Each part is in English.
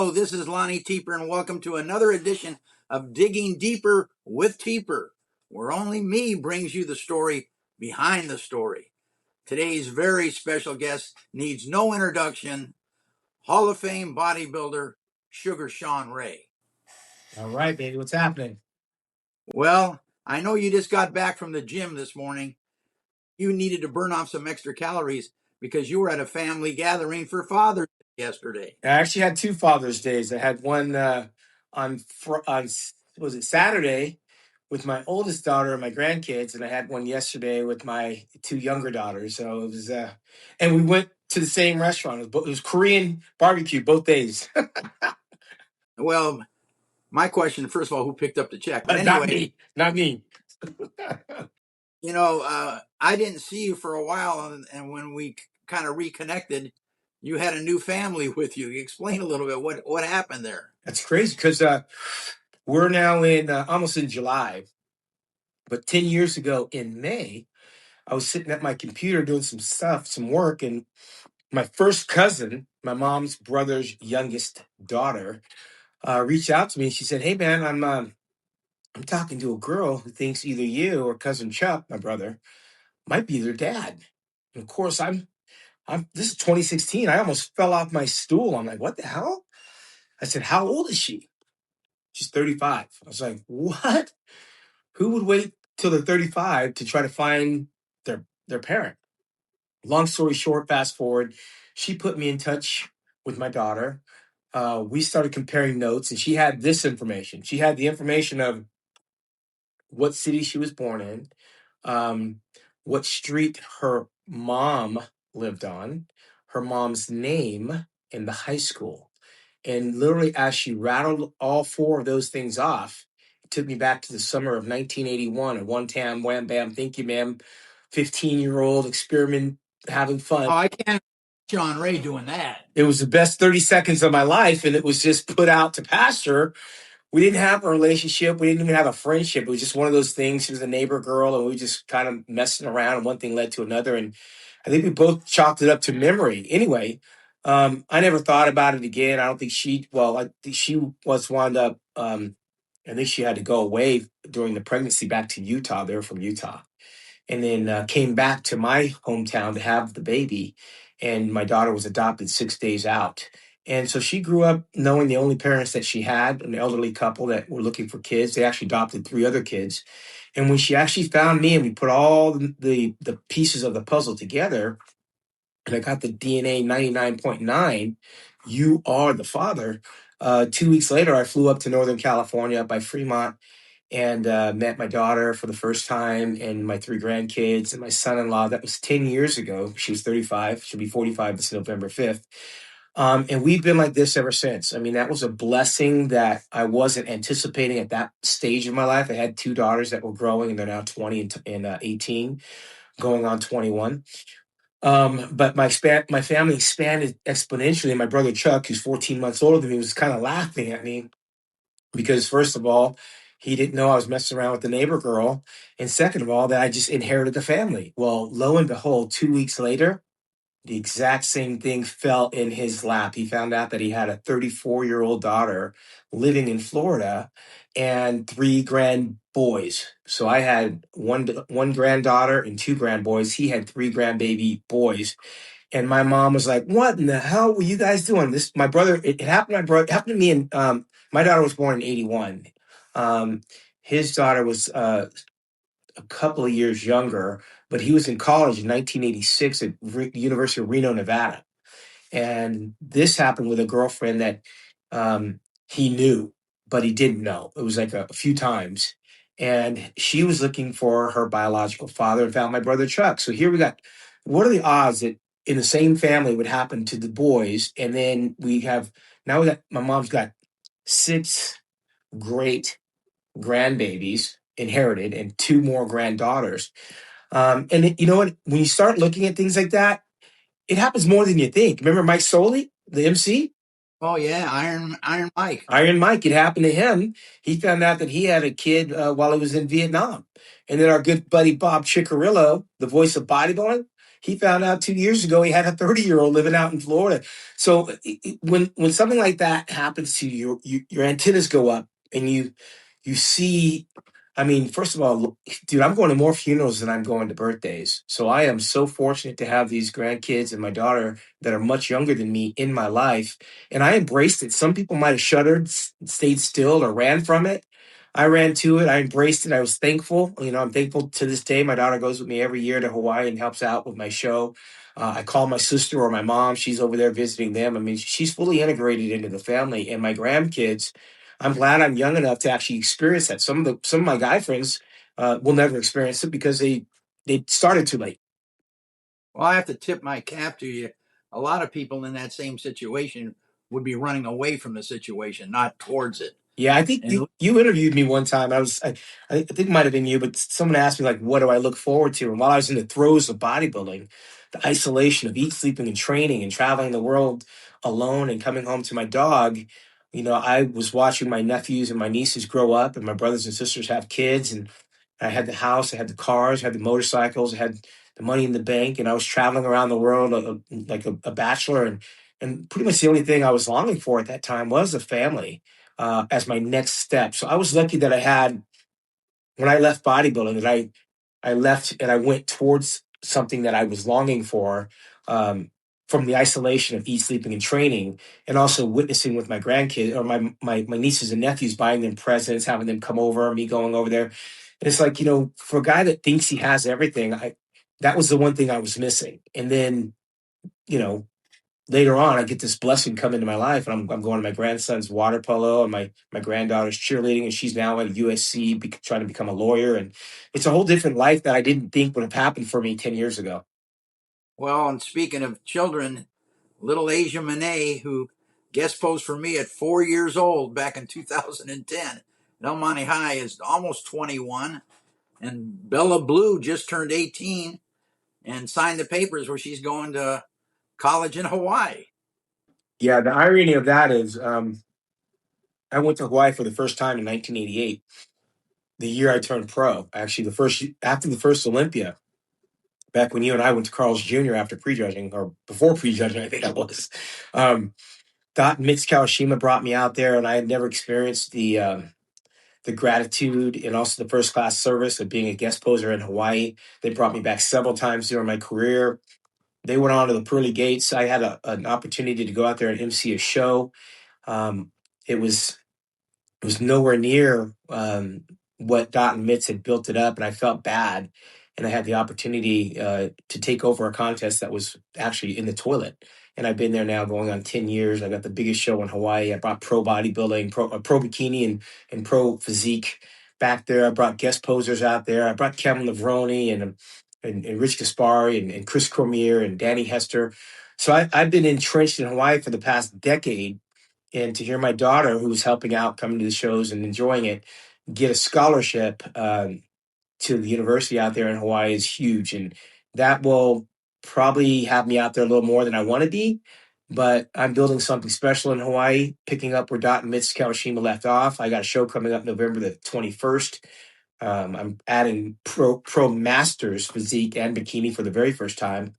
Hello, this is Lonnie Teeper, and welcome to another edition of Digging Deeper with Teeper, where only me brings you the story behind the story. Today's very special guest needs no introduction, Hall of Fame bodybuilder, Sugar Sean Ray. All right, baby, what's happening? Well, I know you just got back from the gym this morning. You needed to burn off some extra calories because you were at a family gathering for Father's Day yesterday. I actually had two Father's Days. I had one on was it Saturday with my oldest daughter and my grandkids, and I had one yesterday with my two younger daughters. So it was, and we went to the same restaurant. It was Korean barbecue both days. Well, my question, first of all, who picked up the check? But anyway, not me. I didn't see you for a while, and when we kind of reconnected, you had a new family with you. Explain a little bit what happened there. That's crazy because we're now in almost in July, but 10 years ago in May, I was sitting at my computer doing some work, and my first cousin, my mom's brother's youngest daughter, reached out to me. She said, "Hey, man, I'm talking to a girl who thinks either you or cousin Chuck, my brother, might be their dad." And of course, I'm. This is 2016. I almost fell off my stool. I'm like, "What the hell?" I said, "How old is she?" She's 35. I was like, "What? Who would wait till they're 35 to try to find their parent?" Long story short, fast forward, she put me in touch with my daughter. We started comparing notes, and she had this information. She had the information of what city she was born in, what street her mom lived on, her mom's name, and the high school. And literally, as she rattled all four of those things off, it took me back to the summer of 1981. And one time, wham, bam, thank you, ma'am. 15-year-old experiment, having fun. Oh, I can't. Sean Ray doing that. It was the best 30 seconds of my life, and it was just put out to pasture. We didn't have a relationship. We didn't even have a friendship. It was just one of those things. She was a neighbor girl, and we were just kind of messing around, and one thing led to another. And I think we both chalked it up to memory. Anyway, I never thought about it again. I don't think I think she was wound up, I think she had to go away during the pregnancy back to Utah. They were from Utah. And then came back to my hometown to have the baby. And my daughter was adopted 6 days out. And so she grew up knowing the only parents that she had, an elderly couple that were looking for kids. They actually adopted 3 other kids. And when she actually found me and we put all the pieces of the puzzle together, and I got the DNA 99.9, you are the father. 2 weeks later, I flew up to Northern California, up by Fremont, and met my daughter for the first time, and my 3 grandkids and my son-in-law. That was 10 years ago. She was 35. She'll be 45 this November 5th. And we've been like this ever since. I mean, that was a blessing that I wasn't anticipating at that stage of my life. I had 2 daughters that were growing, and they're now 20 and 18, going on 21. But my family expanded exponentially. My brother Chuck, who's 14 months older than me, was kind of laughing at me because, first of all, he didn't know I was messing around with the neighbor girl. And second of all, that I just inherited the family. Well, lo and behold, 2 weeks later, the exact same thing fell in his lap. He found out that he had a 34-year-old daughter living in Florida and 3 grand boys. So I had one granddaughter and 2 grand boys. He had 3 grandbaby boys. And my mom was like, "What in the hell were you guys doing?" My brother, it happened to my brother, it happened to me, and my daughter was born in 81. His daughter was a couple of years younger, but he was in college in 1986 at University of Reno, Nevada. And this happened with a girlfriend that he knew, but he didn't know. It was like a few times. And she was looking for her biological father and found my brother Chuck. So here we got, what are the odds that in the same family would happen to the boys? And then my mom's got 6 great grandbabies inherited and 2 more granddaughters. You know what? When you start looking at things like that, it happens more than you think. Remember Mike Soley, the MC? Oh yeah, Iron Mike. Iron Mike. It happened to him. He found out that he had a kid while he was in Vietnam. And then our good buddy Bob Ciccarillo, the voice of bodybuilding, He found out 2 years ago he had a 30-year-old living out in Florida. So when something like that happens to you, your antennas go up and you see. I mean, first of all, dude, I'm going to more funerals than I'm going to birthdays. So I am so fortunate to have these grandkids and my daughter that are much younger than me in my life. And I embraced it. Some people might have shuddered, stayed still, or ran from it. I ran to it. I embraced it. I was thankful. I'm thankful to this day. My daughter goes with me every year to Hawaii and helps out with my show. I call my sister or my mom. She's over there visiting them. I mean, she's fully integrated into the family. And my grandkids, I'm glad I'm young enough to actually experience that. Some of my guy friends will never experience it because they started too late. Well, I have to tip my cap to you. A lot of people in that same situation would be running away from the situation, not towards it. Yeah, I think And you interviewed me one time. I think it might have been you, but someone asked me like, what do I look forward to? And while I was in the throes of bodybuilding, the isolation of eating, sleeping, and training, and traveling the world alone, and coming home to my dog, I was watching my nephews and my nieces grow up, and my brothers and sisters have kids, and I had the house, I had the cars, I had the motorcycles, I had the money in the bank, and I was traveling around the world like a bachelor, and pretty much the only thing I was longing for at that time was a family as my next step. So I was lucky that I had, when I left bodybuilding, that I left and I went towards something that I was longing for, from the isolation of eat, sleeping, and training, and also witnessing with my grandkids or my nieces and nephews, buying them presents, having them come over, me going over there. And it's like, for a guy that thinks he has everything, that was the one thing I was missing. And then, you know, later on, I get this blessing come into my life, and I'm going to my grandson's water polo and my granddaughter's cheerleading, and she's now at USC trying to become a lawyer, and it's a whole different life that I didn't think would have happened for me 10 years ago. well, and speaking of children, little Asia Monet, who guest posed for me at 4 years old back in 2010, El Monte High, is almost 21, and Bella Blue just turned 18 and signed the papers where she's going to college in Hawaii. Yeah, the irony of that is, I went to Hawaii for the first time in 1988, the year I turned pro. Actually, after the first Olympia, back when you and I went to Carl's Jr. after prejudging, or before prejudging, I think that was. Dot Mitz Kawashima brought me out there, and I had never experienced the gratitude and also the first class service of being a guest poser in Hawaii. They brought me back several times during my career. They went on to the pearly gates. I had an opportunity to go out there and MC a show. Um, it was nowhere near what Dot and Mitz had built it up, and I felt bad. And I had the opportunity to take over a contest that was actually in the toilet. And I've been there now going on 10 years. I got the biggest show in Hawaii. I brought pro bodybuilding, pro bikini, and pro physique back there. I brought guest posers out there. I brought Kevin Levrone and Rich Gaspari and Chris Cormier and Danny Hester. So I've been entrenched in Hawaii for the past decade, and to hear my daughter, who's helping out, coming to the shows and enjoying it, get a scholarship to the university out there in Hawaii is huge. And that will probably have me out there a little more than I want to be. But I'm building something special in Hawaii, picking up where Dot and Mitz Kawashima left off. I got a show coming up November the 21st. I'm adding pro masters physique and bikini for the very first time.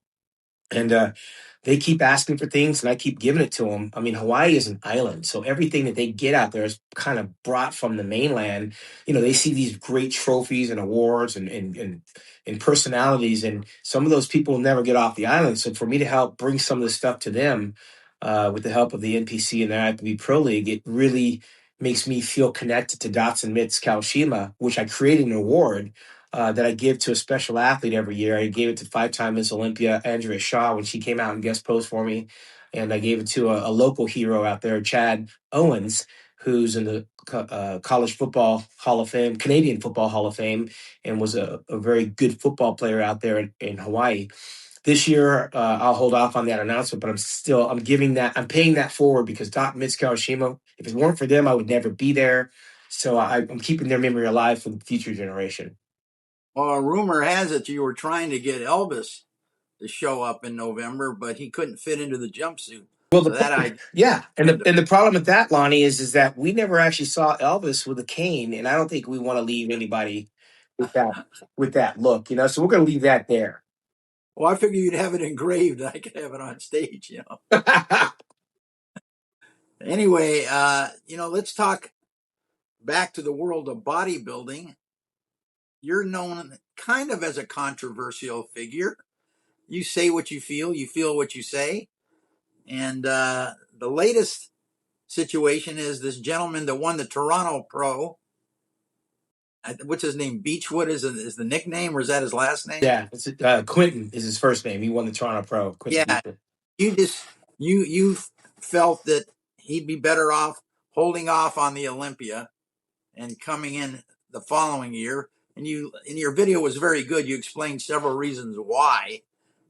And they keep asking for things, and I keep giving it to them. I mean, Hawaii is an island, so everything that they get out there is kind of brought from the mainland. They see these great trophies and awards and personalities, and some of those people will never get off the island. So for me to help bring some of this stuff to them, with the help of the NPC and the IFBB Pro League, it really makes me feel connected to Dots and Mitts Kawashima, which I created an award that I give to a special athlete every year. I gave it to five-time Miss Olympia Andrea Shaw when she came out and guest posed for me, and I gave it to a local hero out there, Chad Owens, who's in the College Football Hall of Fame, Canadian Football Hall of Fame, and was a very good football player out there in Hawaii. This year, I'll hold off on that announcement, but I'm paying that forward because Dot Mitz Kawashima, if it weren't for them, I would never be there. So I'm keeping their memory alive for the future generation. Well, a rumor has it you were trying to get Elvis to show up in November, but he couldn't fit into the jumpsuit. Well, So that I yeah, and came to. the problem with that, Lonnie, is that we never actually saw Elvis with a cane, and I don't think we want to leave anybody with that look. So we're going to leave that there. Well, I figured you'd have it engraved. I could have it on stage, you know. Anyway, let's talk back to the world of bodybuilding. You're known kind of as a controversial figure. You say what you feel what you say. And the latest situation is this gentleman that won the Toronto Pro. What's his name? Beachwood is the nickname, or is that his last name? Yeah, it's Quinton is his first name. He won the Toronto Pro. Quinton Yeah, Beachwood. you felt that he'd be better off holding off on the Olympia and coming in the following year. And your video was very good. You explained several reasons why.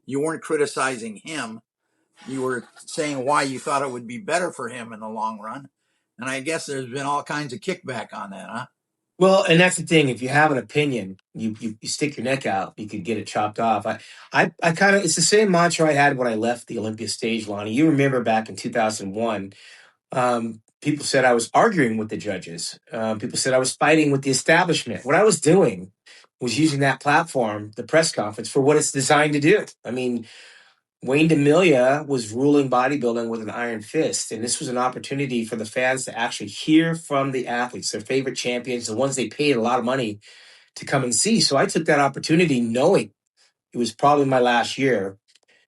You weren't criticizing him. You were saying why you thought it would be better for him in the long run. And I guess there's been all kinds of kickback on that, huh? Well, and that's the thing. If you have an opinion, you stick your neck out, you could get it chopped off. I kind of, it's the same mantra I had when I left the Olympia stage, Lonnie. You remember back in 2001, people said I was arguing with the judges. People said I was fighting with the establishment. What I was doing was using that platform, the press conference, for what it's designed to do. I mean, Wayne DeMilia was ruling bodybuilding with an iron fist, and this was an opportunity for the fans to actually hear from the athletes, their favorite champions, the ones they paid a lot of money to come and see. So I took that opportunity, knowing it was probably my last year,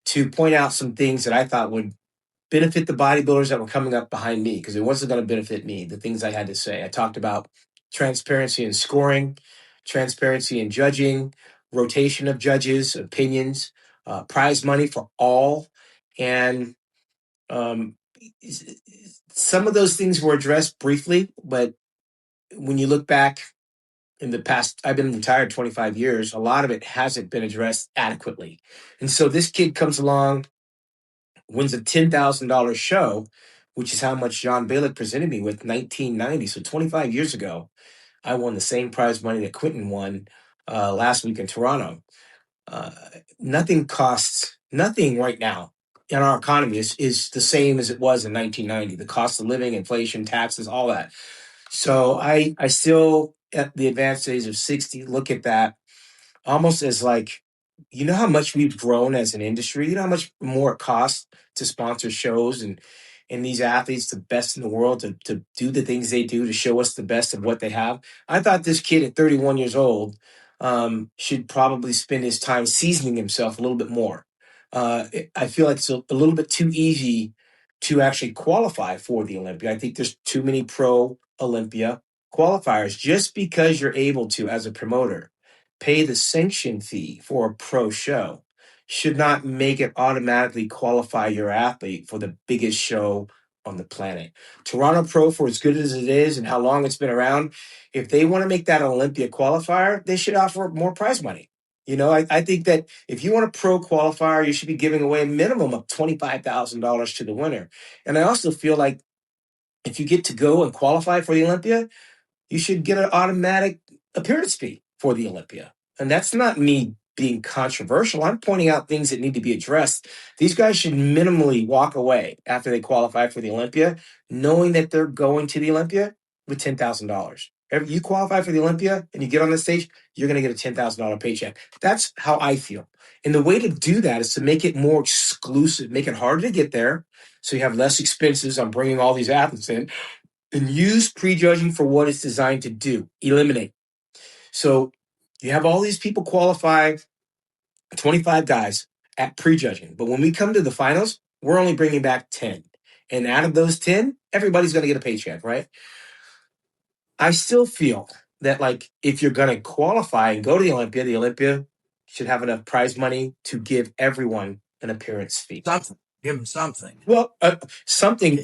to point out some things that I thought would benefit the bodybuilders that were coming up behind me, because it wasn't going to benefit me, the things I had to say. I talked about transparency in scoring, transparency in judging, rotation of judges, opinions, prize money for all. And um, some of those things were addressed briefly, but when you look back in the past, I've been retired 25 years, a lot of it hasn't been addressed adequately. And so this kid comes along, wins a $10,000 show, which is how much John Balick presented me with 1990. So 25 years ago, I won the same prize money that Quinton won last week in Toronto. Uh, nothing right now in our economy is the same as it was in 1990. The cost of living, inflation, taxes, all that. So I still, at the advanced age of 60, look at that almost as like, you know how much we've grown as an industry? You know how much more it costs to sponsor shows and these athletes, the best in the world, to do the things they do to show us the best of what they have. I thought this kid at 31 years old should probably spend his time seasoning himself a little bit more. I feel like it's a little bit too easy to actually qualify for the Olympia. I think there's too many pro Olympia qualifiers. Just because you're able to, as a promoter, pay the sanction fee for a pro show should not make it automatically qualify your athlete for the biggest show on the planet. Toronto Pro, for as good as it is and how long it's been around, if they want to make that an Olympia qualifier, they should offer more prize money. You know, I think that if you want a pro qualifier, you should be giving away a minimum of $25,000 to the winner. And I also feel like if you get to go and qualify for the Olympia, you should get an automatic appearance fee for the Olympia. And that's not me being controversial. I'm pointing out things that need to be addressed. These guys should minimally walk away after they qualify for the Olympia, knowing that they're going to the Olympia with $10,000. If you qualify for the Olympia and you get on the stage, you're going to get a $10,000 paycheck. That's how I feel. And the way to do that is to make it more exclusive, make it harder to get there, so you have less expenses on bringing all these athletes in, and use prejudging for what it's designed to do. Eliminate. So you have all these people qualify, 25 guys at prejudging. But when we come to the finals, we're only bringing back 10. And out of those 10, everybody's going to get a paycheck, right? I still feel that, like, if you're going to qualify and go to the Olympia should have enough prize money to give everyone an appearance fee. Something. Give them something. Well, something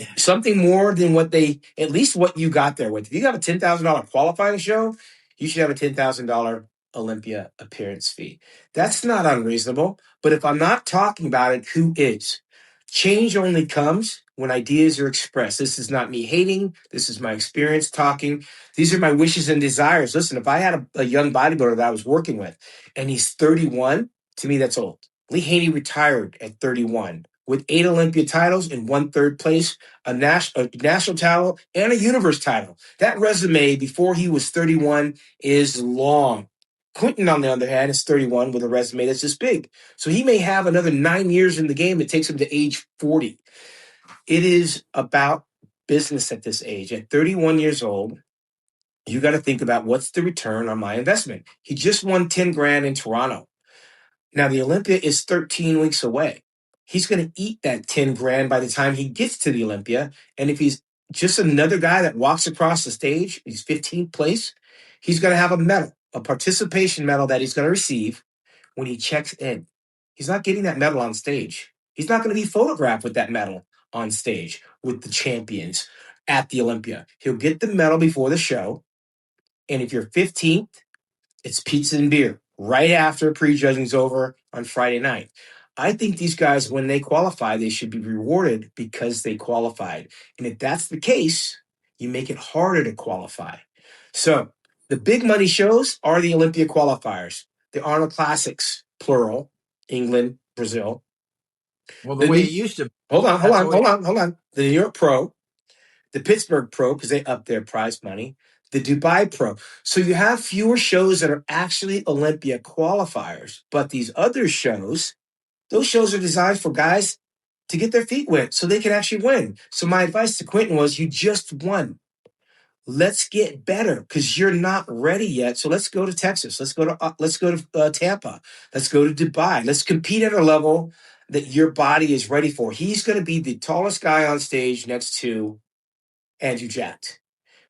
more than at least what you got there with. If you got a $10,000 qualifying show, you should have a $10,000 Olympia appearance fee. That's not unreasonable. But if I'm not talking about it, who is? Change only comes when ideas are expressed. This is not me hating. This is my experience talking. These are my wishes and desires. Listen, if I had a young bodybuilder that I was working with and he's 31, to me, that's old. Lee Haney retired at 31 with 8 Olympia titles and 1 third place, a national title, and a universe title. That resume before he was 31 is long. Quinton, on the other hand, is 31 with a resume that's this big. So he may have another 9 years in the game. It takes him to age 40. It is about business at this age. At 31 years old, you got to think about what's the return on my investment. He just won 10 grand in Toronto. Now, the Olympia is 13 weeks away. He's going to eat that 10 grand by the time he gets to the Olympia. And if he's just another guy that walks across the stage, he's 15th place, he's going to have a medal, a participation medal that he's going to receive when he checks in. He's not getting that medal on stage. He's not going to be photographed with that medal on stage with the champions at the Olympia. He'll get the medal before the show. And if you're 15th, it's pizza and beer right after prejudging's over on Friday night. I think these guys, when they qualify, they should be rewarded because they qualified. And if that's the case, you make it harder to qualify. So the big money shows are the Olympia qualifiers, the Arnold Classics, plural, England, Brazil. Well, the way it used to. Hold on. The New York Pro, the Pittsburgh Pro, because they upped their prize money, the Dubai Pro. So you have fewer shows that are actually Olympia qualifiers. But these other shows, those shows are designed for guys to get their feet wet so they can actually win. So my advice to Quinton was, you just won. Let's get better because you're not ready yet. So let's go to Texas. Let's go to Tampa. Let's go to Dubai. Let's compete at a level that your body is ready for. He's going to be the tallest guy on stage next to Andrew Jack.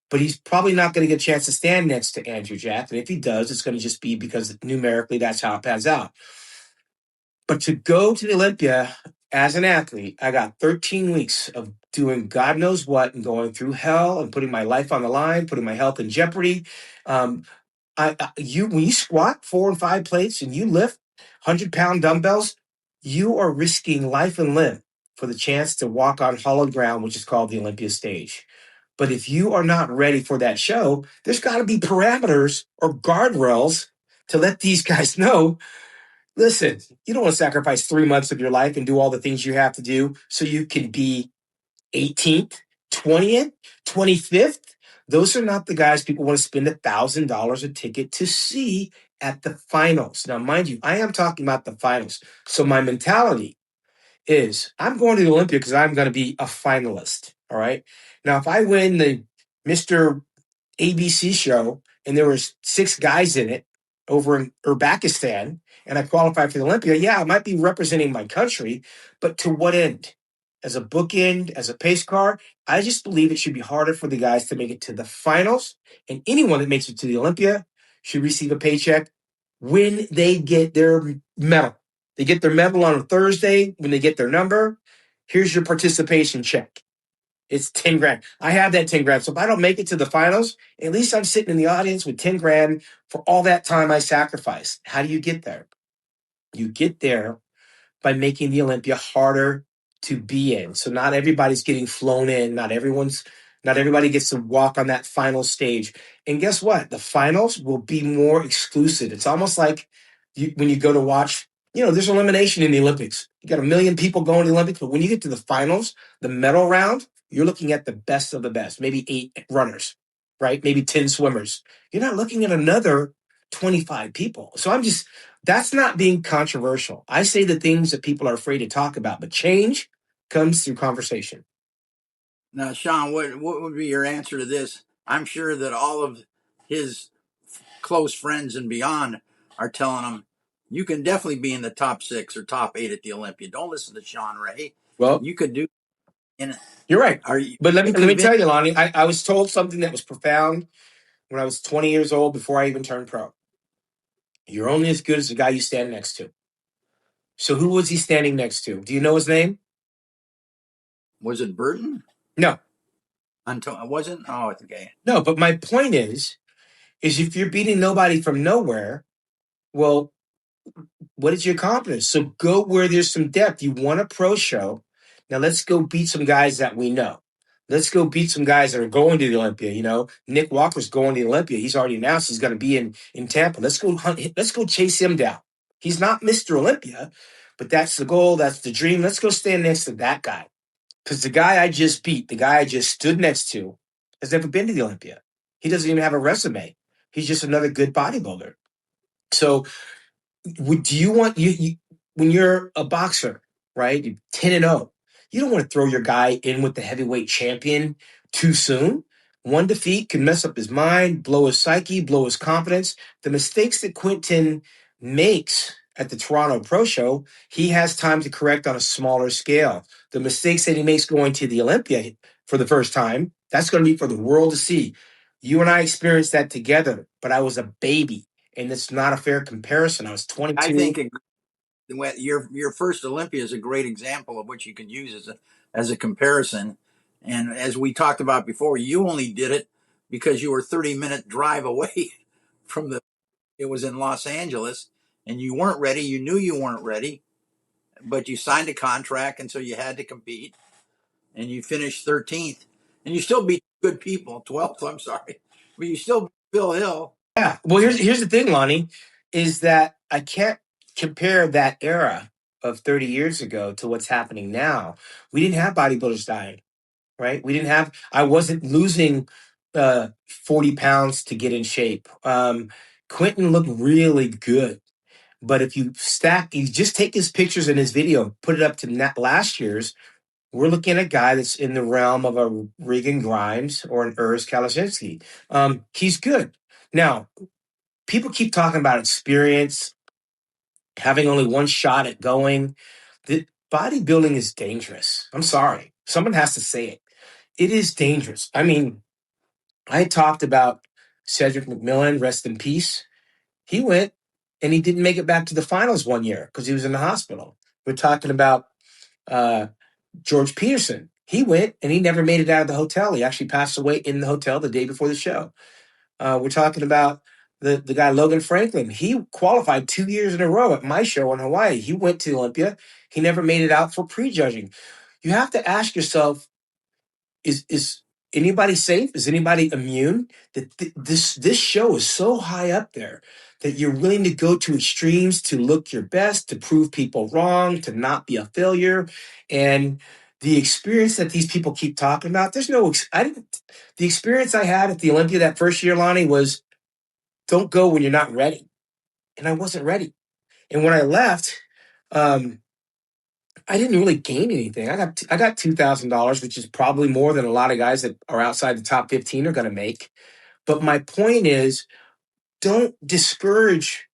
But he's probably not going to get a chance to stand next to Andrew Jack. And if he does, it's going to just be because numerically that's how it pans out. But to go to the Olympia as an athlete, I got 13 weeks of doing God knows what and going through hell and putting my life on the line, putting my health in jeopardy. When you squat 4 and 5 plates and you lift 100-pound dumbbells, you are risking life and limb for the chance to walk on hallowed ground, which is called the Olympia stage. But if you are not ready for that show, there's got to be parameters or guardrails to let these guys know, listen, you don't want to sacrifice 3 months of your life and do all the things you have to do so you can be 18th, 20th, 25th. Those are not the guys people want to spend $1,000 a ticket to see at the finals. Now, mind you, I am talking about the finals. So my mentality is I'm going to the Olympia because I'm going to be a finalist. All right. Now, if I win the Mr. ABC show and there was 6 guys in it over in Uzbekistan and I qualified for the Olympia, yeah, I might be representing my country, but to what end? As a bookend, as a pace car, I just believe it should be harder for the guys to make it to the finals, and anyone that makes it to the Olympia should receive a paycheck when they get their medal. They get their medal on a Thursday when they get their number. Here's your participation check. It's 10 grand. I have that 10 grand. So if I don't make it to the finals, at least I'm sitting in the audience with 10 grand for all that time I sacrificed. How do you get there? You get there by making the Olympia harder to be in. So not everybody's getting flown in. Not everybody gets to walk on that final stage. And guess what? The finals will be more exclusive. It's almost like when you go to watch, there's elimination in the Olympics. You got 1 million people going to the Olympics, but when you get to the finals, the medal round, you're looking at the best of the best, maybe 8 runners, right? Maybe 10 swimmers. You're not looking at another 25 people. So that's not being controversial. I say the things that people are afraid to talk about, but change comes through conversation. Now, Sean, what would be your answer to this? I'm sure that all of his close friends and beyond are telling him, you can definitely be in the top 6 or top 8 at the Olympia. Don't listen to Sean Ray. Well, you could do. You're right. But let me tell you, Lonnie, I was told something that was profound when I was 20 years old before I even turned pro. You're only as good as the guy you stand next to. So who was he standing next to? Do you know his name? Was it Burton? No. It wasn't? Oh, it's okay. No, but my point is if you're beating nobody from nowhere, well, what did you accomplish? So go where there's some depth. You won a pro show. Now let's go beat some guys that we know. Let's go beat some guys that are going to the Olympia. Nick Walker's going to the Olympia. He's already announced he's going to be in Tampa. Let's go hunt. Let's go chase him down. He's not Mr. Olympia, but that's the goal. That's the dream. Let's go stand next to that guy. Because the guy I just beat, the guy I just stood next to, has never been to the Olympia. He doesn't even have a resume. He's just another good bodybuilder. So do you want you when you're a boxer, right? You're 10-0. You don't want to throw your guy in with the heavyweight champion too soon. One defeat can mess up his mind, blow his psyche, blow his confidence. The mistakes that Quinton makes at the Toronto Pro Show, he has time to correct on a smaller scale. The mistakes that he makes going to the Olympia for the first time, that's going to be for the world to see. You and I experienced that together, but I was a baby, and it's not a fair comparison. I was I 22. think your first Olympia is a great example of what you can use as a comparison. And as we talked about before, you only did it because you were 30-minute drive away from the. It was in Los Angeles, and you weren't ready. You knew you weren't ready, but you signed a contract, and so you had to compete. And you finished 13th, and you still beat good people. 12th, I'm sorry, but you still beat Phil Hill. Yeah. Well, here's the thing, Lonnie, is that I can't compare that era of 30 years ago to what's happening now. We didn't have bodybuilders dying, right? I wasn't losing 40 pounds to get in shape. Quentin looked really good. But if you just take his pictures and his video, put it up to last year's, we're looking at a guy that's in the realm of a Regan Grimes or an Urs Kalasinski. He's good. Now, people keep talking about experience, having only one shot at going. The bodybuilding is dangerous. I'm sorry. Someone has to say it. It is dangerous. I mean, I talked about Cedric McMillan, rest in peace. He went and he didn't make it back to the finals one year because he was in the hospital. We're talking about George Peterson. He went and he never made it out of the hotel. He actually passed away in the hotel the day before the show. We're talking about the guy Logan Franklin. He qualified 2 years in a row at my show in Hawaii. He went to Olympia. He never made it out for prejudging. You have to ask yourself, is anybody safe? Is anybody immune? That this show is so high up there that you're willing to go to extremes to look your best, to prove people wrong, to not be a failure. And the experience that these people keep talking about, the experience I had at the Olympia that first year, Lonnie, was don't go when you're not ready. And I wasn't ready. And when I left, I didn't really gain anything. I got $2,000, which is probably more than a lot of guys that are outside the top 15 are going to make. But my point is, don't discourage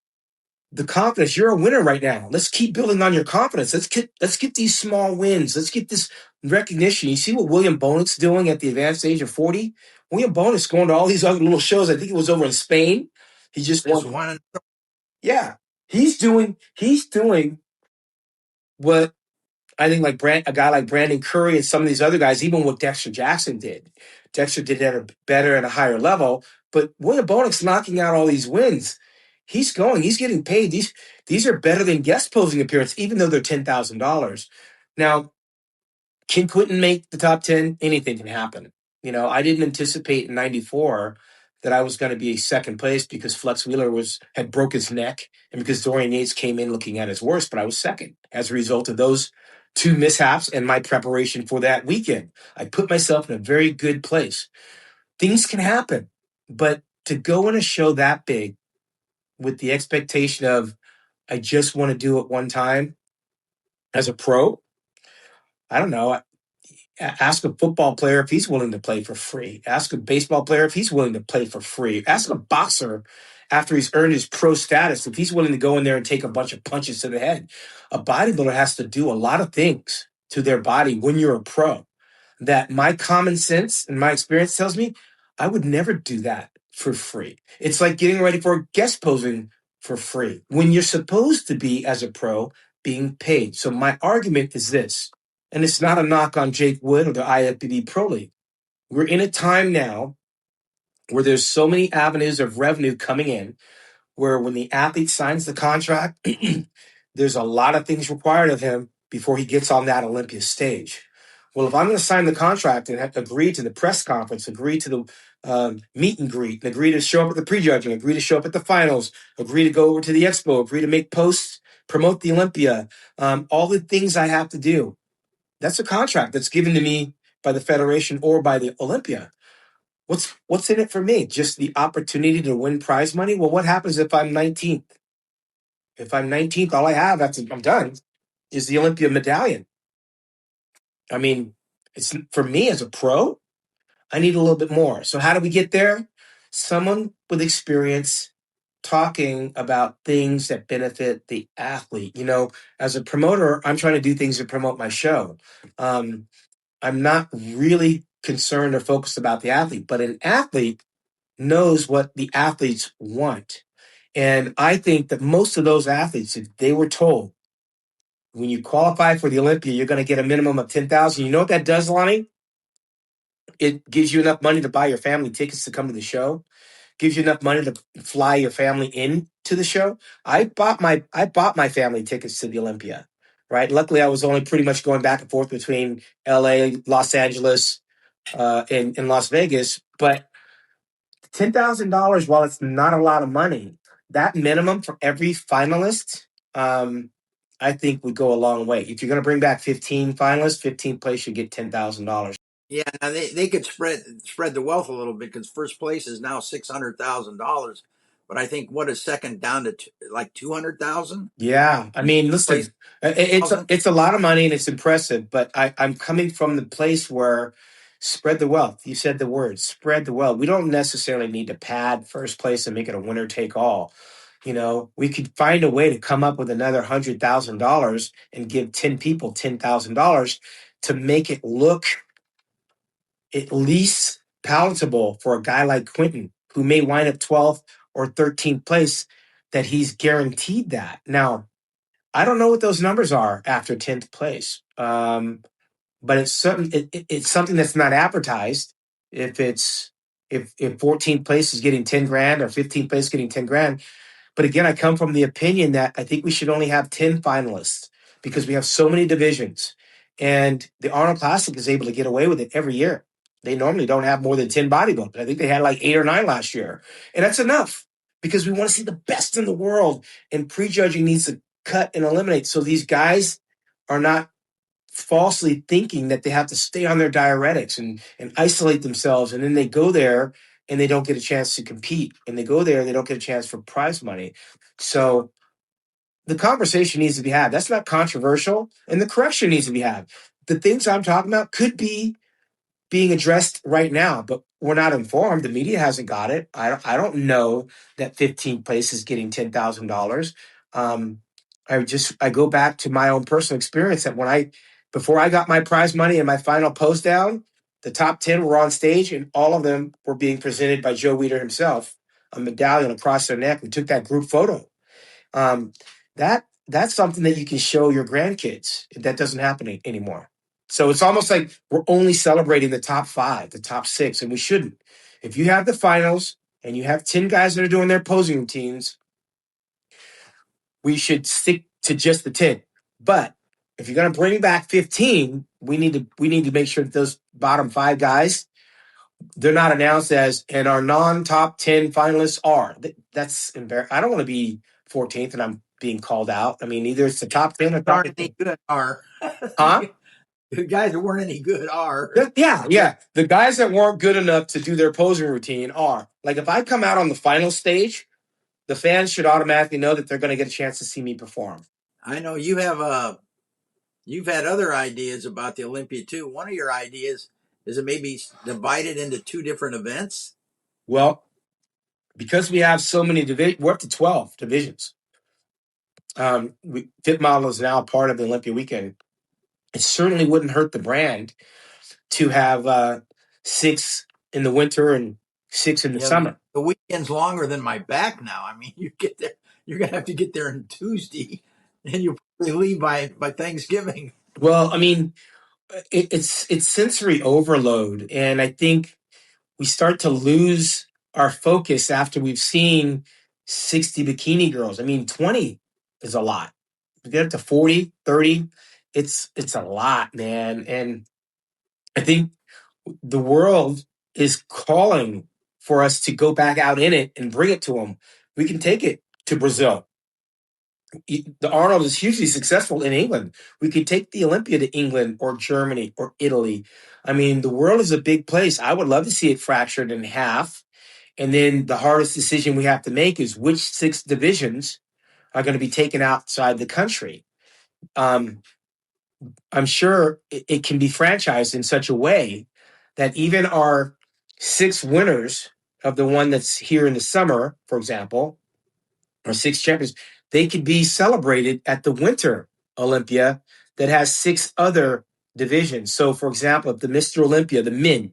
the confidence. You're a winner right now. Let's keep building on your confidence. Let's get these small wins. Let's get this recognition. You see what William Bonnick's doing at the advanced age of 40? William Bonnick's going to all these other little shows. I think it was over in Spain. He just won. Yeah. He's doing what I think a guy like Brandon Curry and some of these other guys, even what Dexter Jackson did. Dexter did it better at a higher level, but William Bonnick's knocking out all these wins. He's getting paid. These are better than guest posing appearance, even though they're $10,000. Now, can Quinton make the top 10? Anything can happen. I didn't anticipate in 94 that I was going to be second place because Flex Wheeler had broke his neck and because Dorian Yates came in looking at his worst, but I was second as a result of those two mishaps and my preparation for that weekend. I put myself in a very good place. Things can happen, but to go in a show that big with the expectation of I just want to do it one time as a pro, I don't know. Ask a football player if he's willing to play for free. Ask a baseball player if he's willing to play for free. Ask a boxer after he's earned his pro status if he's willing to go in there and take a bunch of punches to the head. A bodybuilder has to do a lot of things to their body when you're a pro that my common sense and my experience tells me I would never do that for free. It's like getting ready for guest posing for free when you're supposed to be, as a pro, being paid. So my argument is this. And it's not a knock on Jake Wood or the IFBB Pro League. We're in a time now where there's so many avenues of revenue coming in, where when the athlete signs the contract, there's a lot of things required of him before he gets on that Olympia stage. Well, if I'm going to sign the contract and agree to the press conference, agree to the meet and greet, and agree to show up at the prejudging, agree to show up at the finals, agree to go over to the expo, agree to make posts, promote the Olympia, all the things I have to do, that's a contract that's given to me by the Federation or by the Olympia. What's in it for me? Just the opportunity to win prize money? Well, what happens if I'm 19th? If I'm 19th, all I have, I'm done, is the Olympia medallion. I mean, it's for me as a pro, I need a little bit more. So how do we get there? Someone with experience talking about things that benefit the athlete. As a promoter, I'm trying to do things to promote my show. I'm not really concerned or focused about the athlete, but an athlete knows what the athletes want. And I think that most of those athletes, if they were told, when you qualify for the Olympia, you're going to get a minimum of 10,000. You know what that does, Lonnie? It gives you enough money to buy your family tickets to come to the show. Gives you enough money to fly your family in to the show. I bought my family tickets to the Olympia, right? Luckily, I was only pretty much going back and forth between LA, Los Angeles, and Las Vegas. But $10,000, while it's not a lot of money, that minimum for every finalist, I think would go a long way. If you're going to bring back 15 finalists, 15th place should get $10,000. Yeah, now they could spread the wealth a little bit because first place is now $600,000, but I think what is second down to like 200,000. Yeah, I mean, Place listen, it's a, 1,000. it's a lot of money and it's impressive, but I'm coming from the place where spread the wealth. You said the word, spread the wealth. We don't necessarily need to pad first place and make it a winner take all. We could find a way to come up with another $100,000 and give 10 people $10,000 to make it look at least palatable for a guy like Quinton, who may wind up 12th or 13th place, that he's guaranteed that. Now, I don't know what those numbers are after 10th place, but it's something that's not advertised. If 14th place is getting 10 grand or 15th place getting 10 grand, but again, I come from the opinion that I think we should only have 10 finalists because we have so many divisions. And the Arnold Classic is able to get away with it every year. They normally don't have more than 10 bodybuilders. I think they had like 8 or 9 last year. And that's enough because we want to see the best in the world. And prejudging needs to cut and eliminate. So these guys are not falsely thinking that they have to stay on their diuretics and isolate themselves. And then they go there and they don't get a chance to compete. And they go there and they don't get a chance for prize money. So the conversation needs to be had. That's not controversial. And the correction needs to be had. The things I'm talking about could be being addressed right now, but we're not informed. The media hasn't got it. I don't know that 15th place is getting $10,000. I go back to my own personal experience that before I got my prize money and my final post down, the top 10 were on stage and all of them were being presented by Joe Weider himself, a medallion across their neck. We took that group photo. That's something that you can show your grandkids. That doesn't happen anymore. So it's almost like we're only celebrating the top 5, the top 6, and we shouldn't. If you have the finals and you have 10 guys that are doing their posing routines, we should stick to just the 10. But if you're going to bring back 15, we need to make sure that those bottom 5 guys, they're not announced as, and our non-top 10 finalists are. That's embarrassing. I don't want to be 14th and I'm being called out. I mean, either it's the top 10 or top Aren't 10. any good are. Huh? The guys that weren't any good are. Yeah. The guys that weren't good enough to do their posing routine are. Like, if I come out on the final stage, the fans should automatically know that they're going to get a chance to see me perform. I know you've had other ideas about the Olympia too. One of your ideas is it maybe divided into 2 different events. Well, because we have so many divisions, we're up to 12 divisions. Fit Model is now part of the Olympia weekend. It certainly wouldn't hurt the brand to have 6 in the winter and 6 in the summer. The weekend's longer than my back now. I mean, you get there, you're gonna have to get there on Tuesday, and you'll probably leave by Thanksgiving. Well, I mean, it's sensory overload, and I think we start to lose our focus after we've seen 60 bikini girls. I mean, 20 is a lot. We get up to 40, 30, it's a lot, man. And I think the world is calling for us to go back out in it and bring it to them. We can take it to Brazil. The Arnold is hugely successful in England. We could take the Olympia to England or Germany or Italy. I mean, the world is a big place. I would love to see it fractured in half. And then the hardest decision we have to make is which 6 divisions are going to be taken outside the country. I'm sure it can be franchised in such a way that even our 6 winners of the one that's here in the summer, for example, or 6 champions, they could be celebrated at the Winter Olympia that has 6 other divisions. So, for example, if the Mr. Olympia, the men,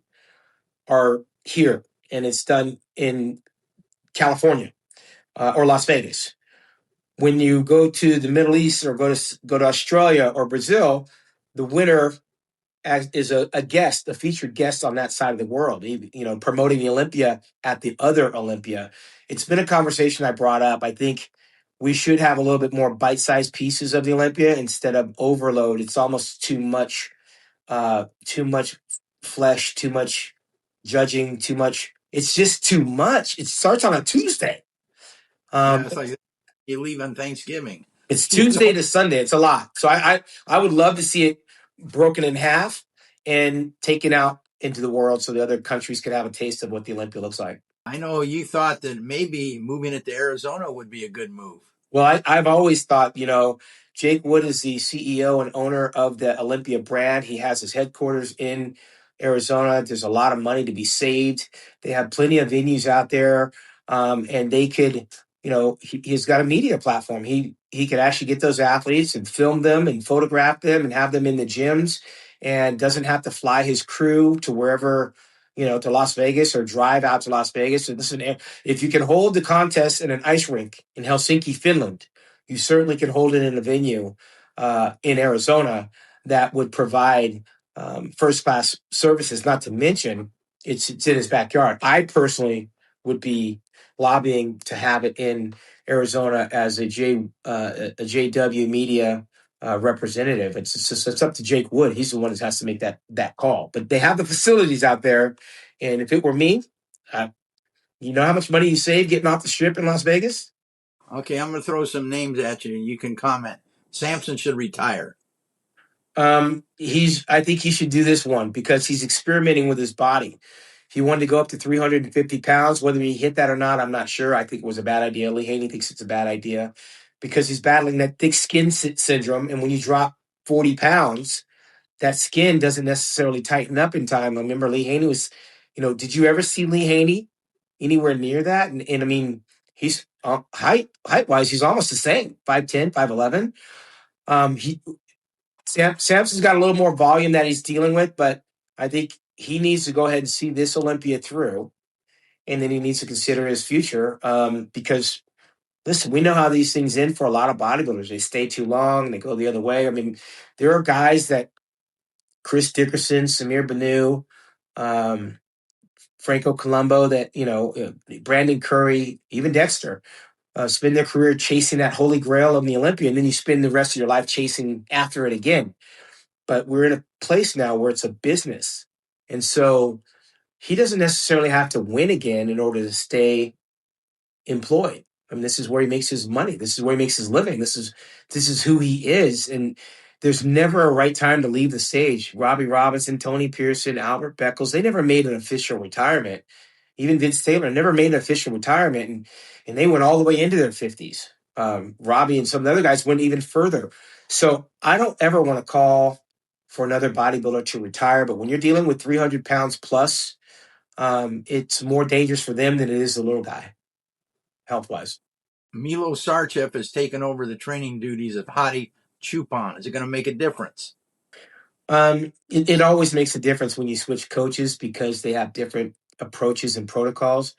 are here and it's done in California or Las Vegas, when you go to the Middle East or go to Australia or Brazil, the winner is a guest, a featured guest on that side of the world, promoting the Olympia at the other Olympia. It's been a conversation I brought up. I think we should have a little bit more bite-sized pieces of the Olympia instead of overload. It's almost too much flesh, too much judging, too much. It's just too much. It starts on a Tuesday. Yeah, it's like you leave on Thanksgiving. It's Tuesday to Sunday. It's a lot. So I would love to see it broken in half and taken out into the world so the other countries could have a taste of what the Olympia looks like. I know you thought that maybe moving it to Arizona would be a good move. Well, I've always thought, Jake Wood is the CEO and owner of the Olympia brand. He has his headquarters in Arizona. There's a lot of money to be saved. They have plenty of venues out there, and they could, he's got a media platform. He could actually get those athletes and film them and photograph them and have them in the gyms, and doesn't have to fly his crew to wherever, to Las Vegas or drive out to Las Vegas. So listen, if you can hold the contest in an ice rink in Helsinki, Finland, you certainly can hold it in a venue in Arizona that would provide first-class services. Not to mention, it's in his backyard. I personally would be lobbying to have it in Arizona as a JW Media representative. It's up to Jake Wood. He's the one that has to make that call. But they have the facilities out there, and if it were me, you know how much money you save getting off the strip in Las Vegas? Okay, I'm going to throw some names at you and you can comment. Samson should retire. I think he should do this one because he's experimenting with his body. He wanted to go up to 350 pounds. Whether he hit that or not, I'm not sure. I think it was a bad idea. Lee Haney thinks it's a bad idea because he's battling that thick skin syndrome. And when you drop 40 pounds, that skin doesn't necessarily tighten up in time. I remember Lee Haney was, did you ever see Lee Haney anywhere near that? And I mean, he's height wise, he's almost the same, 5'10", 5'11". Samson's got a little more volume that he's dealing with, but I think he needs to go ahead and see this Olympia through, and then he needs to consider his future because, listen, we know how these things end for a lot of bodybuilders. They stay too long, they go the other way. I mean, there are guys that Chris Dickerson, Samir Banu, Franco Colombo, that, Brandon Curry, even Dexter, spend their career chasing that holy grail of the Olympia, and then you spend the rest of your life chasing after it again. But we're in a place now where it's a business. And so he doesn't necessarily have to win again in order to stay employed. I mean, this is where he makes his money. This is where he makes his living. This is who he is. And there's never a right time to leave the stage. Robbie Robinson, Tony Pearson, Albert Beckles, they never made an official retirement. Even Vince Taylor never made an official retirement. And they went all the way into their 50s. Robbie and some of the other guys went even further. So I don't ever want to call for another bodybuilder to retire. But when you're dealing with 300 pounds plus, it's more dangerous for them than it is the little guy, health-wise. Milo Sarchev has taken over the training duties of HADI Chupon. Is it going to make a difference? It always makes a difference when you switch coaches because they have different approaches and protocols.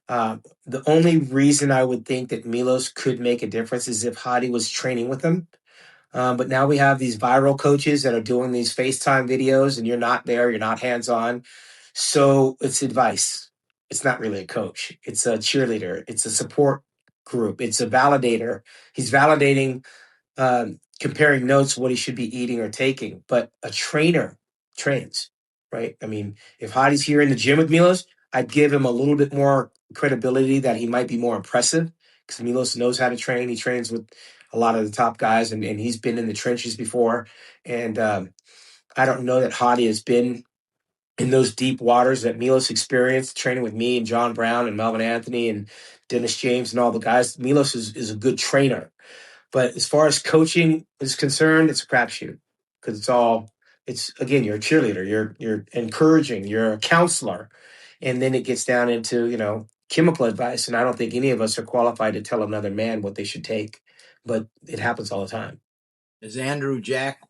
The only reason I would think that Milos could make a difference is if HADI was training with him. But now we have these viral coaches that are doing these FaceTime videos and you're not there, you're not hands-on. So it's advice. It's not really a coach. It's a cheerleader. It's a support group. It's a validator. He's validating, comparing notes, what he should be eating or taking. But a trainer trains, right? I mean, if Hadi's here in the gym with Milos, I'd give him a little bit more credibility that he might be more impressive because Milos knows how to train. He trains with a lot of the top guys, and he's been in the trenches before. And I don't know that Hadi has been in those deep waters that Milos experienced, training with me and John Brown and Melvin Anthony and Dennis James and all the guys. Milos is a good trainer. But as far as coaching is concerned, it's a crapshoot because it's again, you're a cheerleader, you're encouraging, you're a counselor, and then it gets down into chemical advice. And I don't think any of us are qualified to tell another man what they should take, but it happens all the time. Is Andrew Jack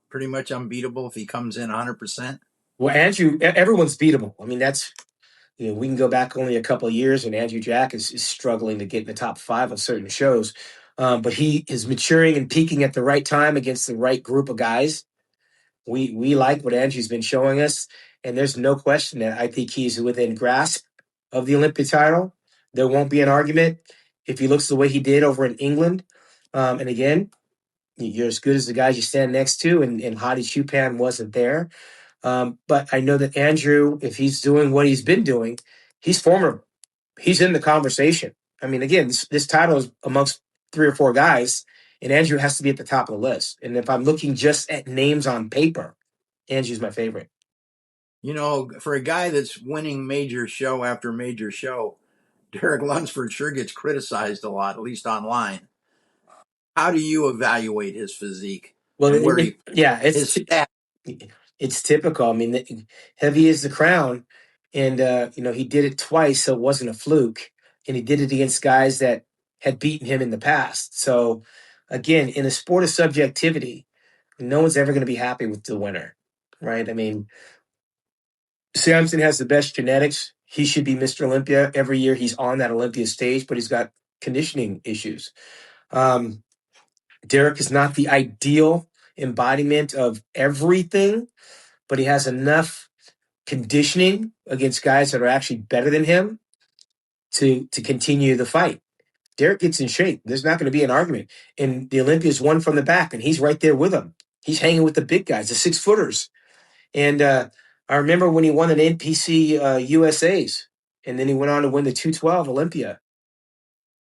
pretty much unbeatable if he comes in 100%? Well, Andrew, everyone's beatable. I mean, that's we can go back only a couple of years, and Andrew Jack is struggling to get in the top 5 of certain shows. But he is maturing and peaking at the right time against the right group of guys. We like what Andrew's been showing us, and there's no question that I think he's within grasp of the Olympia title. There won't be an argument if he looks the way he did over in England. And again, you're as good as the guys you stand next to, and Hadi Chupan wasn't there. But I know that Andrew, if he's doing what he's been doing, he's formidable. He's in the conversation. I mean, again, this title is amongst 3 or 4 guys, and Andrew has to be at the top of the list. And if I'm looking just at names on paper, Andrew's my favorite. For a guy that's winning major show after major show, Derek Lunsford sure gets criticized a lot, at least online. How do you evaluate his physique? Well, And where it's it's typical. I mean, heavy is the crown, and he did it twice, so it wasn't a fluke. And he did it against guys that had beaten him in the past. So, again, in a sport of subjectivity, no one's ever going to be happy with the winner, right? I mean, Samson has the best genetics. He should be Mr. Olympia. Every year he's on that Olympia stage, but he's got conditioning issues. Derek is not the ideal embodiment of everything, but he has enough conditioning against guys that are actually better than him to continue the fight. Derek gets in shape. There's not going to be an argument. And the Olympia's won from the back, and he's right there with them. He's hanging with the big guys, the 6-footers. And I remember when he won an NPC USAs, and then he went on to win the 212 Olympia.